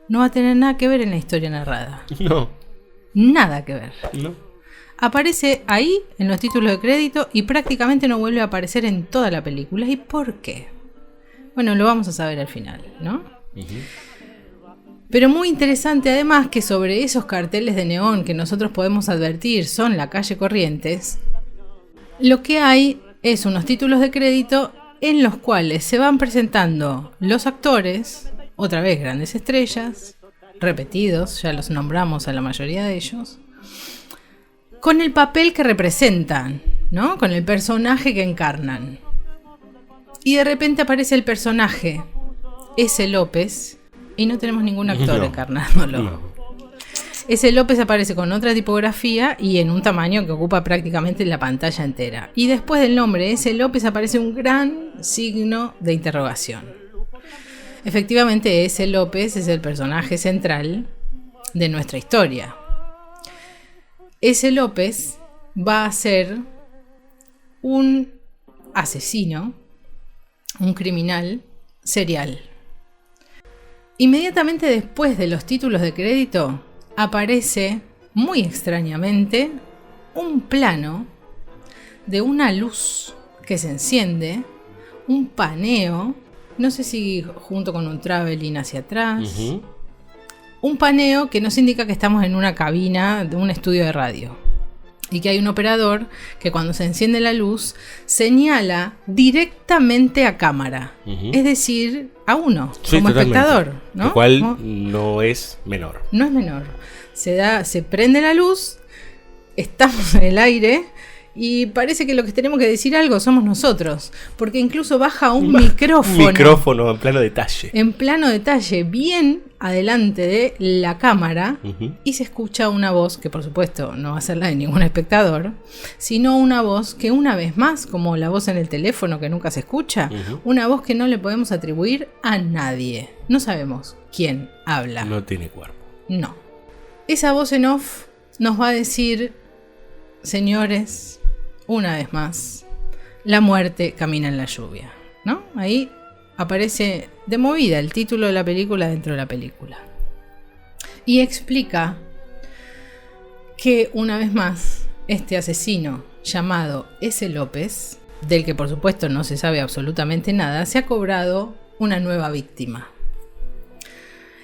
no va a tener nada que ver en la historia narrada. No. Nada que ver. No. Aparece ahí en los títulos de crédito y prácticamente no vuelve a aparecer en toda la película. ¿Y por qué? Bueno, lo vamos a saber al final, ¿no? Pero muy interesante además que sobre esos carteles de neón que nosotros podemos advertir son la calle Corrientes, lo que hay es unos títulos de crédito en los cuales se van presentando los actores, otra vez grandes estrellas, repetidos, ya los nombramos a la mayoría de ellos, con el papel que representan, ¿no? Con el personaje que encarnan. Y de repente aparece el personaje S. López y no tenemos ningún actor encarnándolo. No. S. López aparece con otra tipografía y en un tamaño que ocupa prácticamente la pantalla entera. Y después del nombre S. López aparece un gran signo de interrogación. Efectivamente, S. López es el personaje central de nuestra historia. S. López va a ser un asesino, un criminal serial. Inmediatamente después de los títulos de crédito aparece, muy extrañamente, un plano de una luz que se enciende, un paneo, no sé si junto con un traveling hacia atrás, un paneo que nos indica que estamos en una cabina de un estudio de radio. y que hay un operador que cuando se enciende la luz señala directamente a cámara, es decir, a uno, como espectador, ¿no? Lo cual no es menor. No es menor. Se prende la luz, estamos en el aire y parece que lo que tenemos que decir algo somos nosotros, porque incluso baja un micrófono. Un micrófono en plano detalle. En plano detalle, bien adelante de la cámara, y se escucha una voz que por supuesto no va a ser la de ningún espectador, sino una voz que una vez más, como la voz en el teléfono que nunca se escucha, una voz que no le podemos atribuir a nadie. No sabemos quién habla. No tiene cuerpo. No. Esa voz en off nos va a decir: señores, una vez más, la muerte camina en la lluvia, ¿no? Ahí aparece de movida el título de la película dentro de la película. Y explica que una vez más, este asesino llamado S. López, del que por supuesto no se sabe absolutamente nada, se ha cobrado una nueva víctima.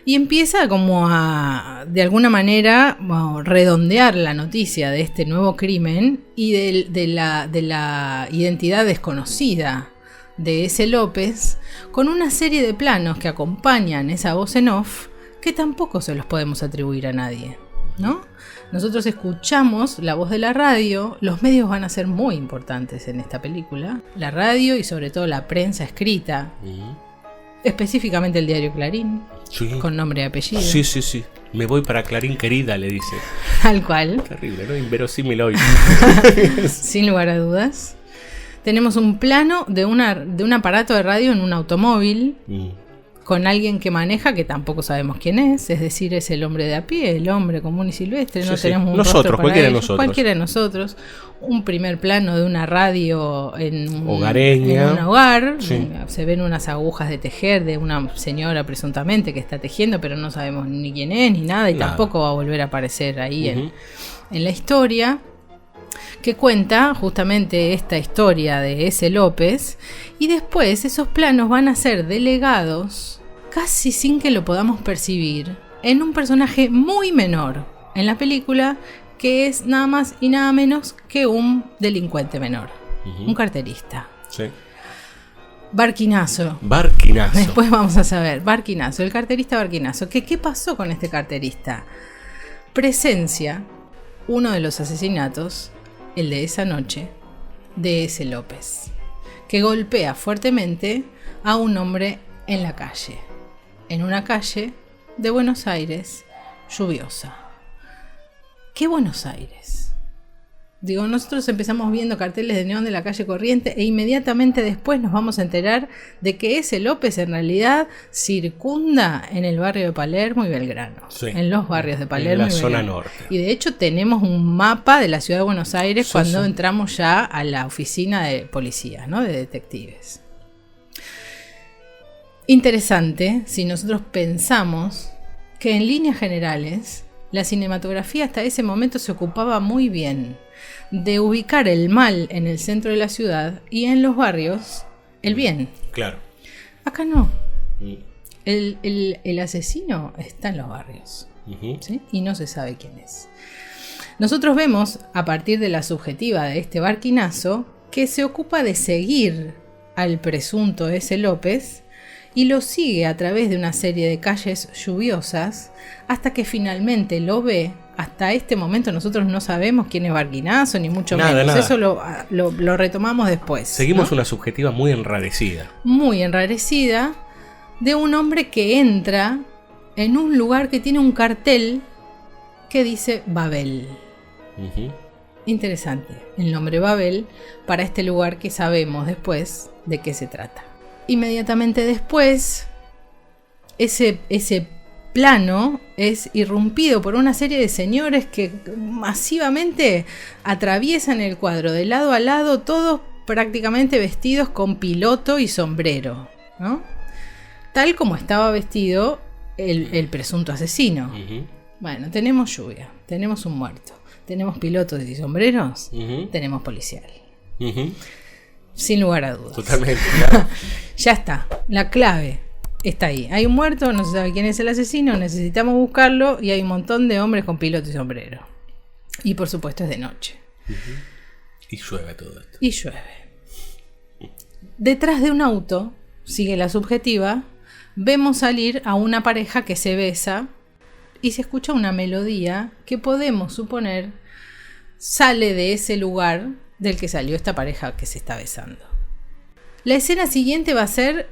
Y empieza como a, de alguna manera, redondear la noticia de este nuevo crimen y de la identidad desconocida de S. López, con una serie de planos que acompañan esa voz en off, que tampoco se los podemos atribuir a nadie, ¿no? Nosotros escuchamos la voz de la radio, los medios van a ser muy importantes en esta película, la radio y sobre todo la prensa escrita, específicamente el diario Clarín, con nombre y apellido. Sí. Me voy para Clarín, querida, le dice. Tal cual. Terrible, ¿no? Inverosímil hoy. Sin lugar a dudas. Tenemos un plano de un aparato de radio en un automóvil con alguien que maneja, que tampoco sabemos quién es decir, es el hombre de a pie, el hombre común y silvestre. No tenemos un rostro para cualquiera ellos, de nosotros. Cualquiera de nosotros. Un primer plano de una radio en un hogar. Sí. Se ven unas agujas de tejer de una señora presuntamente que está tejiendo, pero no sabemos ni quién es ni nada, y tampoco va a volver a aparecer ahí en la historia, que cuenta justamente esta historia de S. López, y después esos planos van a ser delegados, casi sin que lo podamos percibir, en un personaje muy menor en la película, que es nada más y nada menos que un delincuente menor, un carterista. Sí. Barquinazo. Después vamos a saber. Barquinazo, el carterista Barquinazo. ¿Qué pasó con este carterista? Presencia uno de los asesinatos, el de esa noche, de S. López, que golpea fuertemente a un hombre en la calle, en una calle de Buenos Aires lluviosa. ¿Qué Buenos Aires? Digo, nosotros empezamos viendo carteles de neón de la calle Corriente e inmediatamente después nos vamos a enterar de que S. López en realidad circunda en el barrio de Palermo y Belgrano. Sí. En los barrios de Palermo en la y zona Belgrano. norte. Y de hecho tenemos un mapa de la ciudad de Buenos Aires cuando entramos ya a la oficina de policía, ¿no? De detectives. Interesante si nosotros pensamos que en líneas generales la cinematografía hasta ese momento se ocupaba muy bien de ubicar el mal en el centro de la ciudad y en los barrios el bien. Claro. Acá no. El asesino está en los barrios, ¿sí? Y no se sabe quién es. Nosotros vemos, a partir de la subjetiva de este Barquinazo, que se ocupa de seguir al presunto S. López y lo sigue a través de una serie de calles lluviosas hasta que finalmente lo ve. Hasta este momento nosotros no sabemos quién es Barquinazo, ni mucho menos. Nada. Eso lo retomamos después. Seguimos, ¿no? Una subjetiva muy enrarecida de un hombre que entra en un lugar que tiene un cartel que dice Babel. Interesante el nombre Babel para este lugar que sabemos después de qué se trata. Inmediatamente después, ese plano es irrumpido por una serie de señores que masivamente atraviesan el cuadro de lado a lado, todos prácticamente vestidos con piloto y sombrero, ¿no? Tal como estaba vestido el presunto asesino. Bueno, tenemos lluvia, tenemos un muerto, tenemos pilotos y sombreros, tenemos policial. Sin lugar a dudas. Totalmente, claro. Ya está, la clave está ahí. Hay un muerto, no se sabe quién es el asesino, necesitamos buscarlo y hay un montón de hombres con piloto y sombrero. Y por supuesto es de noche. Y llueve todo esto. Y llueve. Detrás de un auto, sigue la subjetiva, vemos salir a una pareja que se besa y se escucha una melodía que podemos suponer sale de ese lugar del que salió esta pareja que se está besando. La escena siguiente va a ser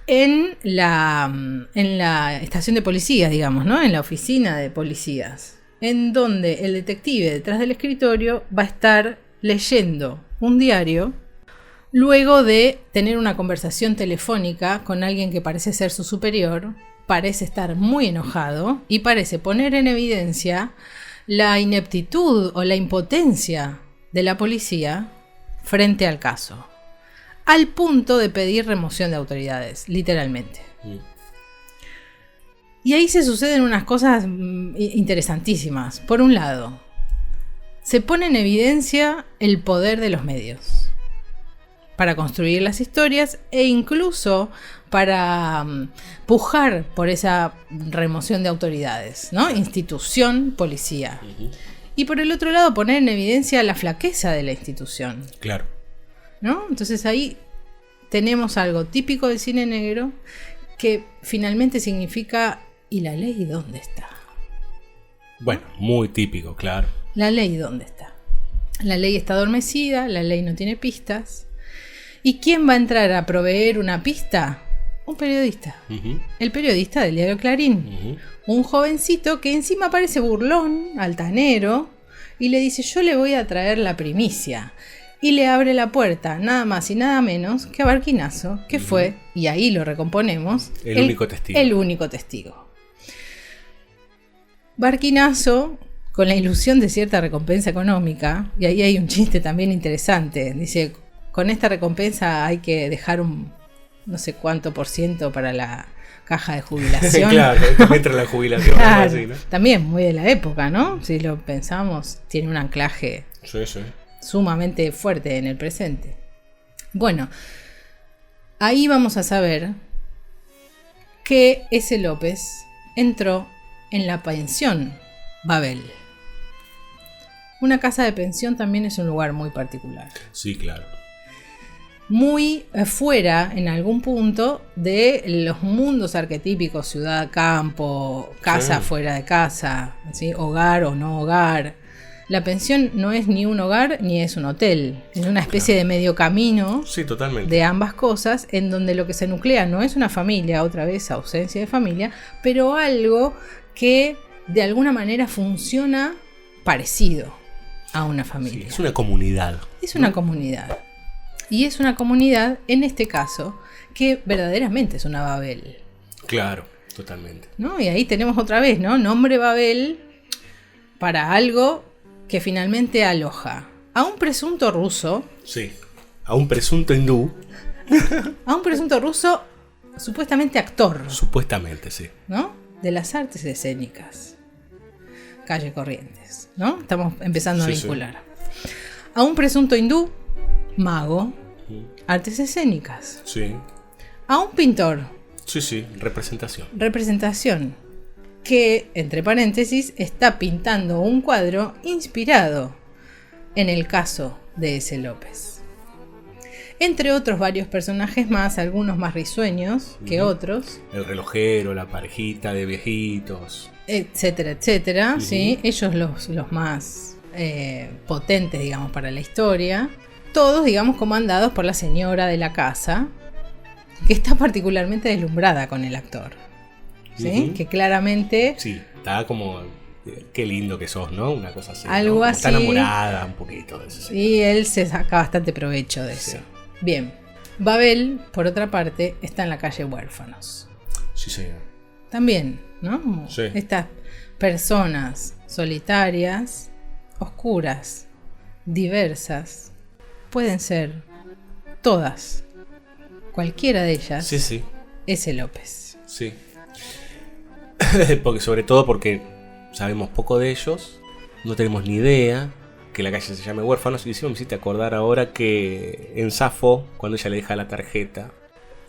en la estación de policías, digamos, ¿no? En la oficina de policías, en donde el detective detrás del escritorio va a estar leyendo un diario luego de tener una conversación telefónica con alguien que parece ser su superior, parece estar muy enojado y parece poner en evidencia la ineptitud o la impotencia de la policía frente al caso, al punto de pedir remoción de autoridades, literalmente. Y ahí se suceden unas cosas interesantísimas. Por un lado, se pone en evidencia el poder de los medios para construir las historias e incluso para pujar por esa remoción de autoridades, ¿no? Institución, policía. Y por el otro lado, poner en evidencia la flaqueza de la institución. Claro. ¿No? Entonces ahí tenemos algo típico del cine negro que finalmente significa ¿y la ley dónde está? Bueno, muy típico, claro. ¿La ley dónde está? La ley está adormecida, la ley no tiene pistas. ¿Y quién va a entrar a proveer una pista? Un periodista. El periodista del diario Clarín. Un jovencito que encima parece burlón, altanero, y le dice: yo le voy a traer la primicia. Y le abre la puerta, nada más y nada menos que a Barquinazo, que fue, y ahí lo recomponemos, el único testigo. El único testigo. Barquinazo, con la ilusión de cierta recompensa económica, y ahí hay un chiste también interesante, dice: con esta recompensa hay que dejar un no sé cuánto % para la caja de jubilación. Claro, entra la jubilación. Claro, así, ¿no? también muy de la época, ¿no? Si lo pensamos, tiene un anclaje sumamente fuerte en el presente. Bueno, ahí vamos a saber que ese López entró en la pensión Babel. Una casa de pensión también es un lugar muy particular. Sí, claro. Muy fuera, en algún punto, de los mundos arquetípicos, ciudad, campo, casa fuera de casa, ¿sí? Hogar o no hogar. La pensión no es ni un hogar ni es un hotel. Es una especie de medio camino de ambas cosas, en donde lo que se nuclea no es una familia, otra vez ausencia de familia, pero algo que de alguna manera funciona parecido a una familia. Sí, es una comunidad. Es una comunidad. Y es una comunidad, en este caso, que verdaderamente es una Babel. Claro, totalmente. ¿No? Y ahí tenemos otra vez, ¿no? Nombre Babel para algo que finalmente aloja a un presunto ruso. Sí, a un presunto hindú. A un presunto ruso supuestamente actor. Supuestamente, sí. ¿No? De las artes escénicas. Calle Corrientes, ¿no? Estamos empezando a vincular. Sí. A un presunto hindú, mago, artes escénicas. Sí. A un pintor. Sí, representación. Representación. Que, entre paréntesis, está pintando un cuadro inspirado en el caso de ese López. Entre otros varios personajes más, algunos más risueños que otros. El relojero, la parejita de viejitos. Etcétera, etcétera. ¿Sí? Ellos los más potentes, digamos, para la historia. Todos, digamos, comandados por la señora de la casa, que está particularmente deslumbrada con el actor. ¿Sí? Que claramente... Sí, está como... Qué lindo que sos, ¿no? Una cosa así. Algo así. Está enamorada un poquito de eso. Y él se saca bastante provecho de eso. Bien. Babel, por otra parte, está en la calle Huérfanos. Sí, señor. También, ¿no? Sí. Estas personas solitarias, oscuras, diversas, pueden ser todas. Cualquiera de ellas. Sí. Ese López. Sí. Porque, sobre todo porque sabemos poco de ellos, no tenemos ni idea que la calle se llame Huérfanos. Y encima me hiciste acordar ahora que en Safo, cuando ella le deja la tarjeta,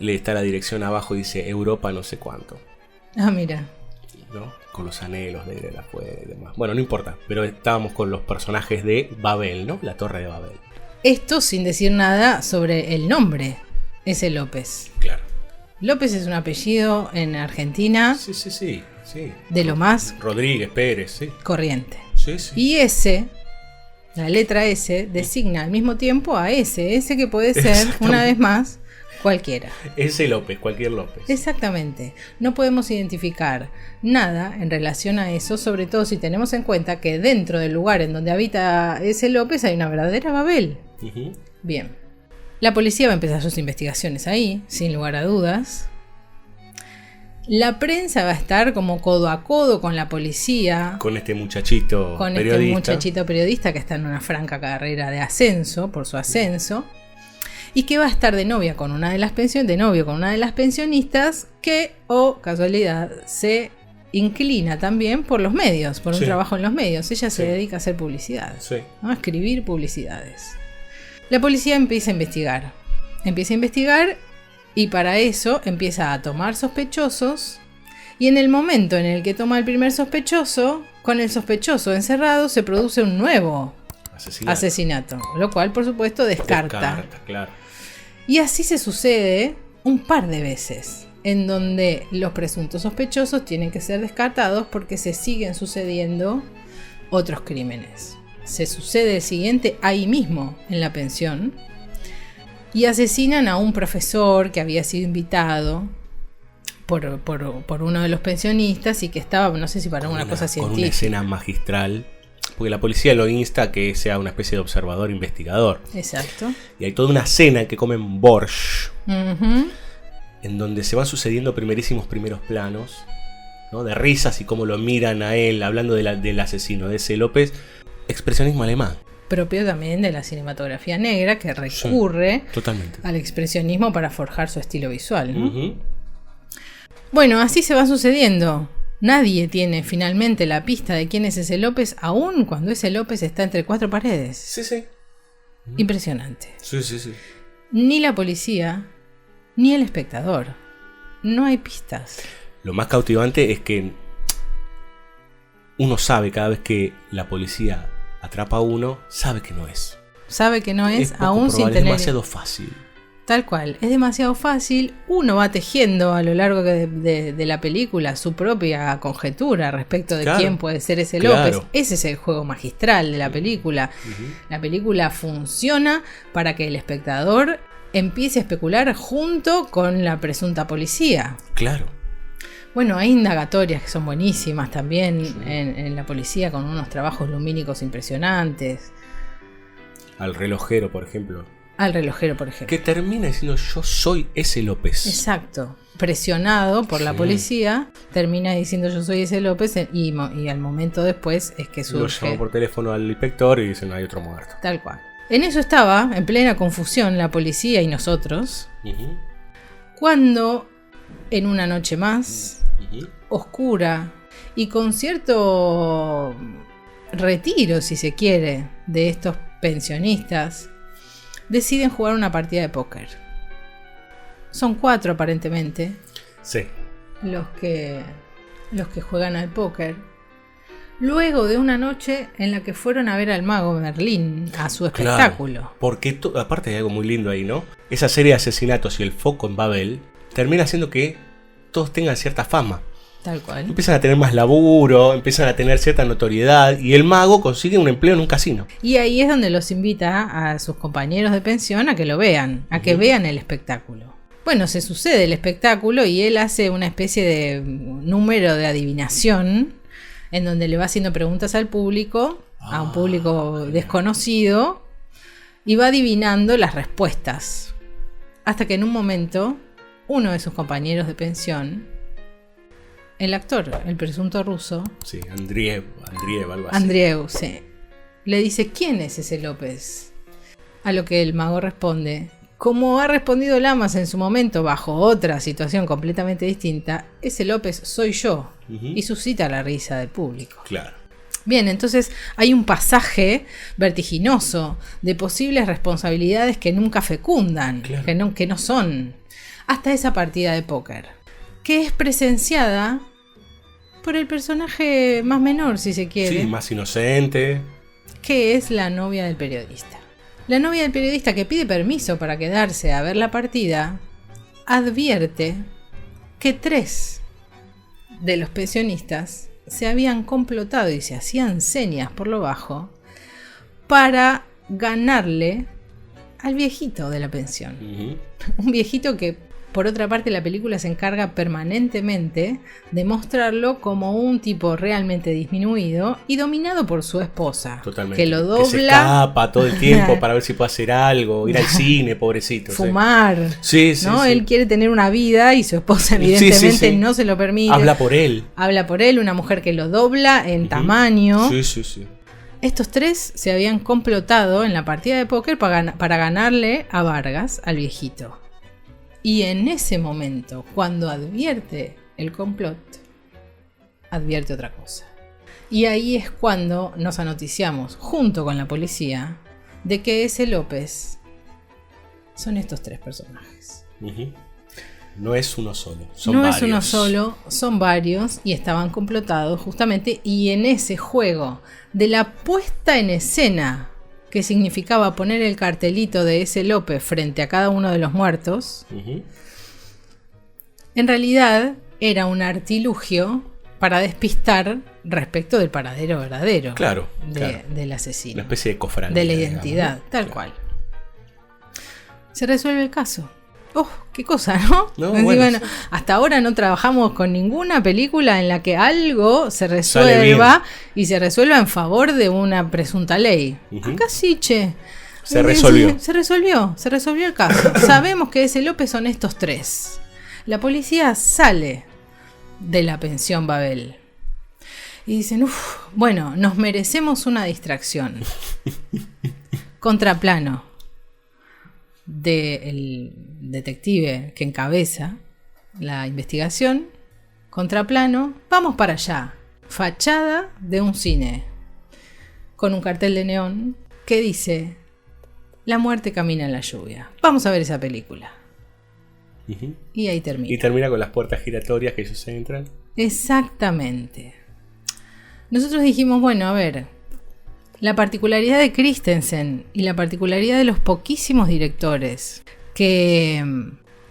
le está la dirección abajo y dice Europa no sé cuánto. Ah, mira. ¿no? Con los anhelos de ir afuera y demás. Bueno, no importa, pero estábamos con los personajes de Babel, ¿no? La Torre de Babel. Esto sin decir nada sobre el nombre, ese López. Claro. López es un apellido en Argentina. Sí. De lo más Rodríguez, Pérez, sí. Corriente. Sí. Y S, la letra S, designa al mismo tiempo a ese que puede ser, una vez más, cualquiera. Ese López, cualquier López. Exactamente. No podemos identificar nada en relación a eso, sobre todo si tenemos en cuenta que dentro del lugar en donde habita ese López hay una verdadera Babel. Uh-huh. Bien. La policía va a empezar sus investigaciones ahí, sin lugar a dudas. La prensa va a estar como codo a codo con la policía. Con este muchachito periodista que está en una franca carrera de ascenso, por su ascenso. Y que va a estar de novio con una de las pensionistas que, casualidad, se inclina también por los medios, por un trabajo en los medios. Ella se dedica a hacer publicidad, ¿no? A escribir publicidades. La policía empieza a investigar y para eso empieza a tomar sospechosos, y en el momento en el que toma el primer sospechoso, con el sospechoso encerrado se produce un nuevo asesinato, lo cual por supuesto descarta. Claro. Y así se sucede un par de veces, en donde los presuntos sospechosos tienen que ser descartados porque se siguen sucediendo otros crímenes. Se sucede el siguiente ahí mismo, en la pensión, y asesinan a un profesor que había sido invitado por uno de los pensionistas y que estaba, no sé si para una cosa científica. Con una escena magistral, porque la policía lo insta a que sea una especie de observador investigador. Exacto. Y hay toda una escena en que comen borscht, uh-huh, en donde se van sucediendo primeros planos, ¿no? De risas y cómo lo miran a él, hablando del asesino, de ese López. Expresionismo alemán. Propio también de la cinematografía negra, que recurre al expresionismo para forjar su estilo visual, ¿no? Uh-huh. Bueno, así se va sucediendo. Nadie tiene finalmente la pista de quién es ese López, aun cuando ese López está entre cuatro paredes. Sí. Impresionante. Sí. Ni la policía, ni el espectador. No hay pistas. Lo más cautivante es que uno sabe cada vez que la policía atrapa a uno, sabe que no es. Sabe que no es, aún sin tener... Es demasiado fácil. Tal cual, es demasiado fácil. Uno va tejiendo a lo largo de la película su propia conjetura respecto de quién puede ser ese López. Ese es el juego magistral de la película. Uh-huh. La película funciona para que el espectador empiece a especular junto con la presunta policía. Claro. Bueno, hay indagatorias que son buenísimas también en la policía, con unos trabajos lumínicos impresionantes. Al relojero, por ejemplo. Que termina diciendo: yo soy ese López. Exacto. Presionado por la policía, termina diciendo: yo soy ese López, y al momento después es que surge. Lo llama por teléfono al inspector y dicen: hay otro muerto. Tal cual. En eso estaba, en plena confusión, la policía y nosotros, uh-huh, cuando en una noche más, uh-huh, oscura y con cierto retiro, si se quiere, de estos pensionistas, deciden jugar una partida de póker. Son 4 aparentemente. Sí. Los que juegan al póker. Luego de una noche en la que fueron a ver al mago Merlín a su espectáculo. Claro, porque aparte hay algo muy lindo ahí, ¿no? Esa serie de asesinatos y el foco en Babel termina haciendo que todos tengan cierta fama. Tal cual. Empiezan a tener más laburo, empiezan a tener cierta notoriedad y el mago consigue un empleo en un casino. Y ahí es donde los invita a sus compañeros de pensión a que lo vean, a que vean el espectáculo. Bueno, se sucede el espectáculo y él hace una especie de número de adivinación en donde le va haciendo preguntas al público, a un público desconocido, y va adivinando las respuestas. Hasta que en un momento, uno de sus compañeros de pensión, el actor, el presunto ruso... Sí, Andriev, algo así. Andriev, sí. Le dice: ¿quién es ese López? A lo que el mago responde: como ha respondido Lamas en su momento bajo otra situación completamente distinta, ese López soy yo. Uh-huh. Y suscita la risa del público. Claro. Bien, entonces hay un pasaje vertiginoso de posibles responsabilidades que nunca fecundan, claro, que no son, hasta esa partida de póker, que es presenciada Por el personaje más menor, si se quiere. Sí, más inocente. Que es la novia del periodista. La novia del periodista, que pide permiso para quedarse a ver la partida, advierte que 3 de los pensionistas se habían complotado y se hacían señas por lo bajo para ganarle al viejito de la pensión. Un viejito que, por otra parte, la película se encarga permanentemente de mostrarlo como un tipo realmente disminuido y dominado por su esposa. Totalmente. Que lo dobla. Que se escapa todo el tiempo para ver si puede hacer algo, ir al cine, pobrecito. Fumar. Sí, sí, ¿no? sí. Él quiere tener una vida y su esposa evidentemente no se lo permite. Habla por él. Habla por él, una mujer que lo dobla en tamaño. Sí, sí, sí. Estos 3 se habían complotado en la partida de póker para ganarle a Vargas, al viejito. Y en ese momento, cuando advierte el complot, advierte otra cosa. Y ahí es cuando nos anoticiamos, junto con la policía, de que ese López son estos 3 personajes. No es uno solo, son no varios. Es uno solo, son varios y estaban complotados justamente. Y en ese juego de la puesta en escena, que significaba poner el cartelito de ese López frente a cada uno de los muertos, en realidad era un artilugio para despistar respecto del paradero verdadero. Claro, del asesino. Una especie de cofradía. De la identidad, digamos, ¿no? tal cual. Se resuelve el caso. ¡Oh, qué cosa!, ¿no? Bueno, hasta ahora no trabajamos con ninguna película en la que algo se resuelva y se resuelva en favor de una presunta ley. Acá sí, che. Se resolvió. Se resolvió el caso. Sabemos que ese López son estos 3. La policía sale de la pensión Babel y dicen, bueno, nos merecemos una distracción. Contraplano del detective que encabeza la investigación. Contraplano, vamos para allá. Fachada de un cine con un cartel de neón que dice: La muerte camina en la lluvia. Vamos a ver esa película. Y ahí termina. Y termina con las puertas giratorias que ellos entran. Exactamente. Nosotros dijimos, bueno, a ver, la particularidad de Christensen y la particularidad de los poquísimos directores que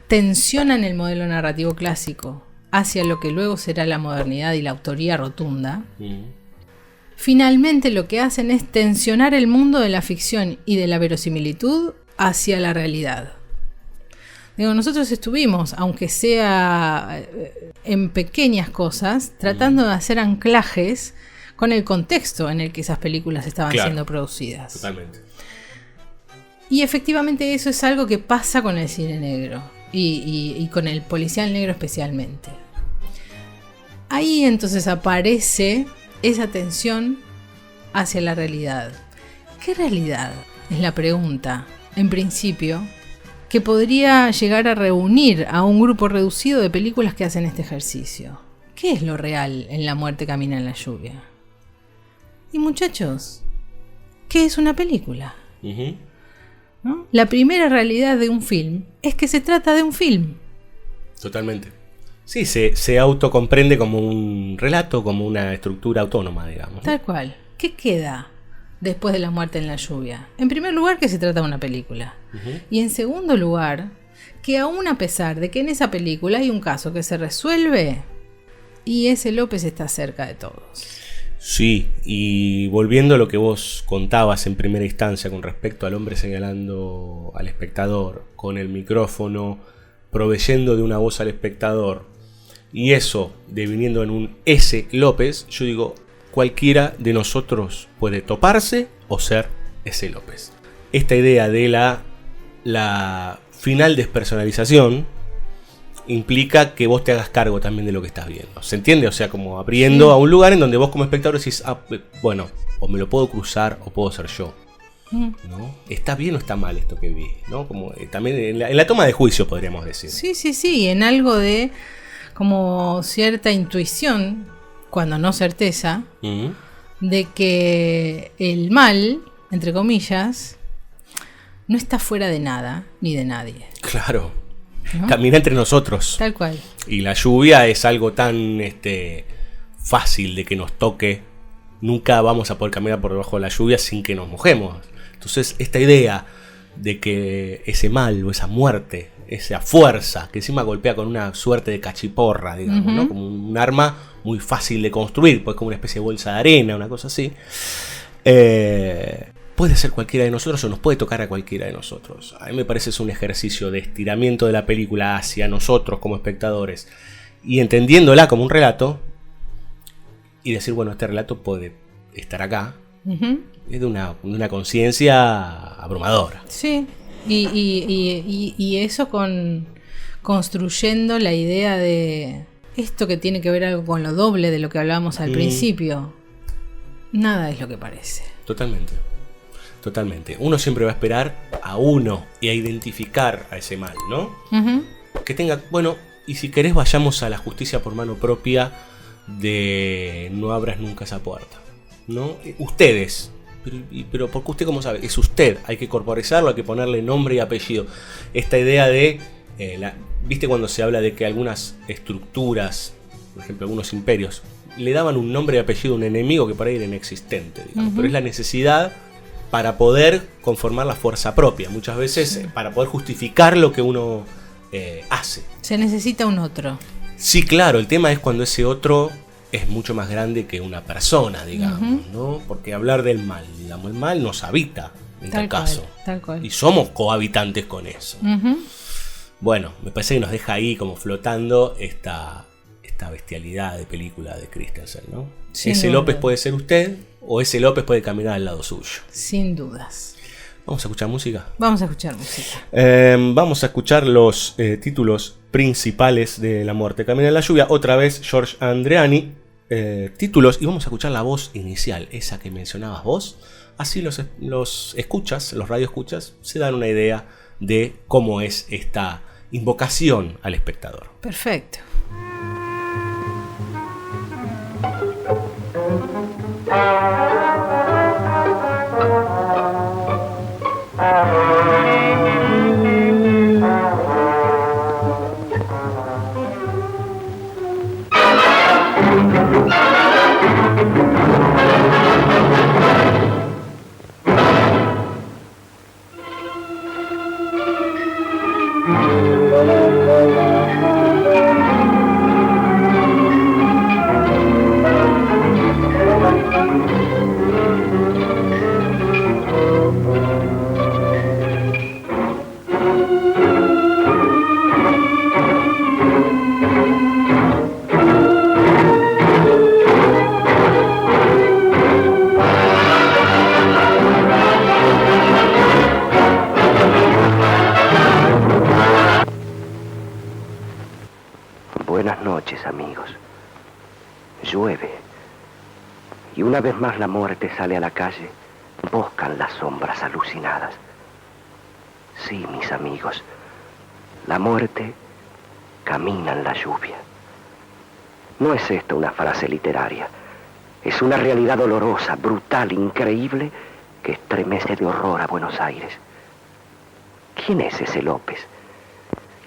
tensionan el modelo narrativo clásico hacia lo que luego será la modernidad y la autoría rotunda, finalmente lo que hacen es tensionar el mundo de la ficción y de la verosimilitud hacia la realidad. Digo, nosotros estuvimos, aunque sea en pequeñas cosas, tratando de hacer anclajes con el contexto en el que esas películas estaban siendo producidas. Totalmente. Y efectivamente eso es algo que pasa con el cine negro y con el policial negro especialmente. Ahí entonces aparece esa tensión hacia la realidad. ¿Qué realidad? Es la pregunta, en principio, que podría llegar a reunir a un grupo reducido de películas que hacen este ejercicio. ¿Qué es lo real en La muerte camina en la lluvia? Y muchachos, ¿qué es una película? ¿No? La primera realidad de un film es que se trata de un film. Totalmente. Sí, se autocomprende como un relato, como una estructura autónoma, digamos. Tal cual. ¿Qué queda después de La muerte en la lluvia? En primer lugar, que se trata de una película. Y en segundo lugar, que aún a pesar de que en esa película hay un caso que se resuelve, y ese López está cerca de todos. Sí, y volviendo a lo que vos contabas en primera instancia con respecto al hombre señalando al espectador con el micrófono, proveyendo de una voz al espectador, y eso deviniendo en un ese López, yo digo, cualquiera de nosotros puede toparse o ser ese López. Esta idea de la final despersonalización implica que vos te hagas cargo también de lo que estás viendo. ¿Se entiende? O sea, como abriendo a un lugar en donde vos como espectador decís, bueno, o me lo puedo cruzar o puedo ser yo. ¿No? ¿Está bien o está mal esto que vi? ¿No? Como, también en la toma de juicio podríamos decir. Sí, en algo de como cierta intuición, cuando no certeza, de que el mal, entre comillas, no está fuera de nada ni de nadie. Claro. ¿No? ¿No? Camina entre nosotros. Tal cual. Y la lluvia es algo tan fácil de que nos toque. Nunca vamos a poder caminar por debajo de la lluvia sin que nos mojemos. Entonces esta idea de que ese mal o esa muerte, esa fuerza que encima golpea con una suerte de cachiporra, digamos, ¿no? Como un arma muy fácil de construir, pues como una especie de bolsa de arena, una cosa así, puede ser cualquiera de nosotros o nos puede tocar a cualquiera de nosotros. A mí me parece es un ejercicio de estiramiento de la película hacia nosotros como espectadores y entendiéndola como un relato y decir, bueno, este relato puede estar acá. Es de una conciencia abrumadora. Sí, y eso construyendo la idea de esto que tiene que ver algo con lo doble de lo que hablábamos al principio. Nada es lo que parece. Totalmente. Uno siempre va a esperar a uno y a identificar a ese mal, ¿no? Que tenga, bueno, y si querés vayamos a la justicia por mano propia de no abras nunca esa puerta, ¿no? Ustedes, pero porque usted cómo sabe, es usted, hay que corporizarlo, hay que ponerle nombre y apellido. Esta idea de, ¿viste cuando se habla de que algunas estructuras, por ejemplo algunos imperios, le daban un nombre y apellido a un enemigo que por ahí era inexistente, digamos, pero es la necesidad para poder conformar la fuerza propia, muchas veces para poder justificar lo que uno hace. Se necesita un otro. Sí, claro, el tema es cuando ese otro es mucho más grande que una persona, digamos, ¿no? Porque hablar del mal, digamos, el mal nos habita, en tal caso. Tal cual. Y somos cohabitantes con eso. Bueno, me parece que nos deja ahí como flotando esta bestialidad de película de Christensen, ¿no? Ese López puede ser usted o ese López puede caminar al lado suyo. Sin dudas. ¿Vamos a escuchar música? Vamos a escuchar música. Vamos a escuchar los títulos principales de La muerte camina en la lluvia. Otra vez George Andreani. Títulos, y vamos a escuchar la voz inicial, esa que mencionabas vos. Así los escuchas, los radioescuchas, se dan una idea de cómo es esta invocación al espectador. Perfecto. Buenas noches, amigos. Llueve. Y una vez más la muerte sale a la calle. Buscan las sombras alucinadas. Sí, mis amigos. La muerte camina en la lluvia. No es esto una frase literaria. Es una realidad dolorosa, brutal, increíble, que estremece de horror a Buenos Aires. ¿Quién es ese López?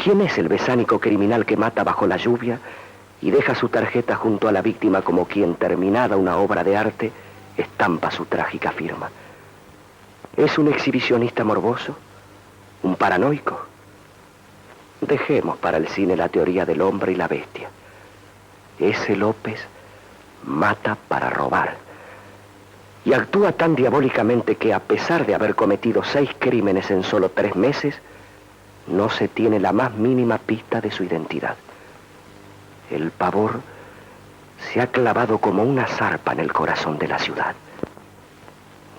¿Quién es el besánico criminal que mata bajo la lluvia y deja su tarjeta junto a la víctima como quien, terminada una obra de arte, estampa su trágica firma? ¿Es un exhibicionista morboso? ¿Un paranoico? Dejemos para el cine la teoría del hombre y la bestia. Ese López mata para robar. Y actúa tan diabólicamente que, a pesar de haber cometido 6 crímenes en solo 3 meses, no se tiene la más mínima pista de su identidad. El pavor se ha clavado como una zarpa en el corazón de la ciudad.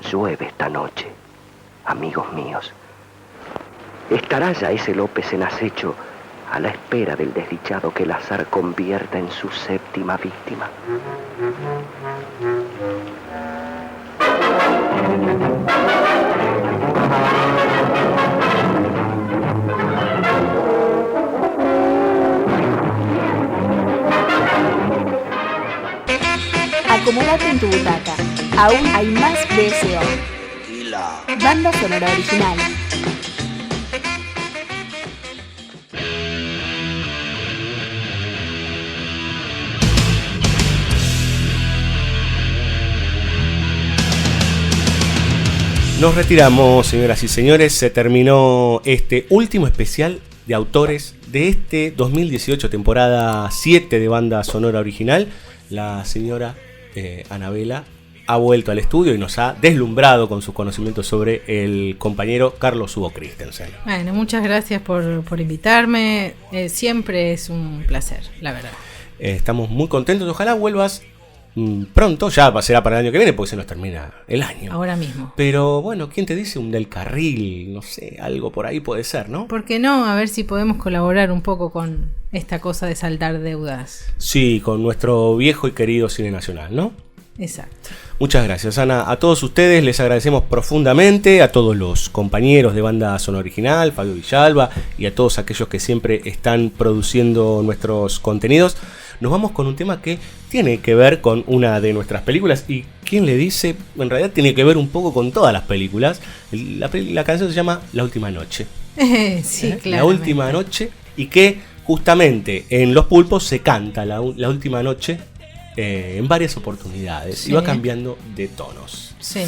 Llueve esta noche, amigos míos. ¿Estará ya ese López en acecho a la espera del desdichado que el azar convierta en su 7ª víctima? Acomódate en tu butaca. Aún hay más BSO. Banda sonora original. Nos retiramos, señoras y señores. Se terminó este último especial de autores de este 2018, temporada 7 de Banda Sonora Original. La señora Anabela ha vuelto al estudio y nos ha deslumbrado con sus conocimientos sobre el compañero Carlos Hugo Christensen. Bueno, muchas gracias por invitarme. Siempre es un placer, la verdad. Estamos muy contentos. Ojalá vuelvas pronto, ya será para el año que viene, porque se nos termina el año. Ahora mismo. Pero bueno, ¿quién te dice un Del Carril? No sé, algo por ahí puede ser, ¿no? ¿Por qué no? A ver si podemos colaborar un poco con esta cosa de saldar deudas. Sí, con nuestro viejo y querido cine nacional, ¿no? Exacto. Muchas gracias, Ana. A todos ustedes les agradecemos profundamente, a todos los compañeros de Banda Sonora Original, Fabio Villalba, y a todos aquellos que siempre están produciendo nuestros contenidos. Nos vamos con un tema que tiene que ver con una de nuestras películas, y ¿quién le dice? En realidad tiene que ver un poco con todas las películas. La canción se llama La Última Noche. Sí, claro. La Última Noche, y que justamente en Los Pulpos se canta La Última Noche en varias oportunidades, sí. Y va cambiando de tonos. Sí.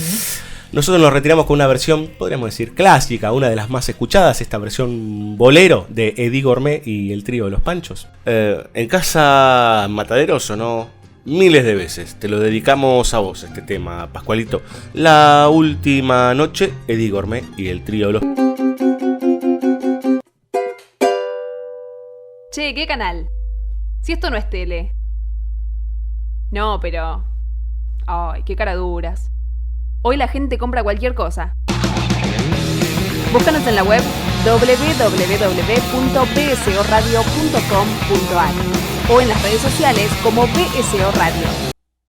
Nosotros nos retiramos con una versión, podríamos decir, clásica, una de las más escuchadas, esta versión bolero de Eddie Gourmet y el Trío de los Panchos. En Casa Matadero sonó miles de veces. Te lo dedicamos a vos, este tema, Pascualito. La Última Noche, Eddie Gourmet y el Trío de los... Che, ¿qué canal? Si esto no es tele. No, pero... Ay, qué cara duras. Hoy la gente compra cualquier cosa. Búscanos en la web www.bsoradio.com.ar o en las redes sociales como BSO Radio.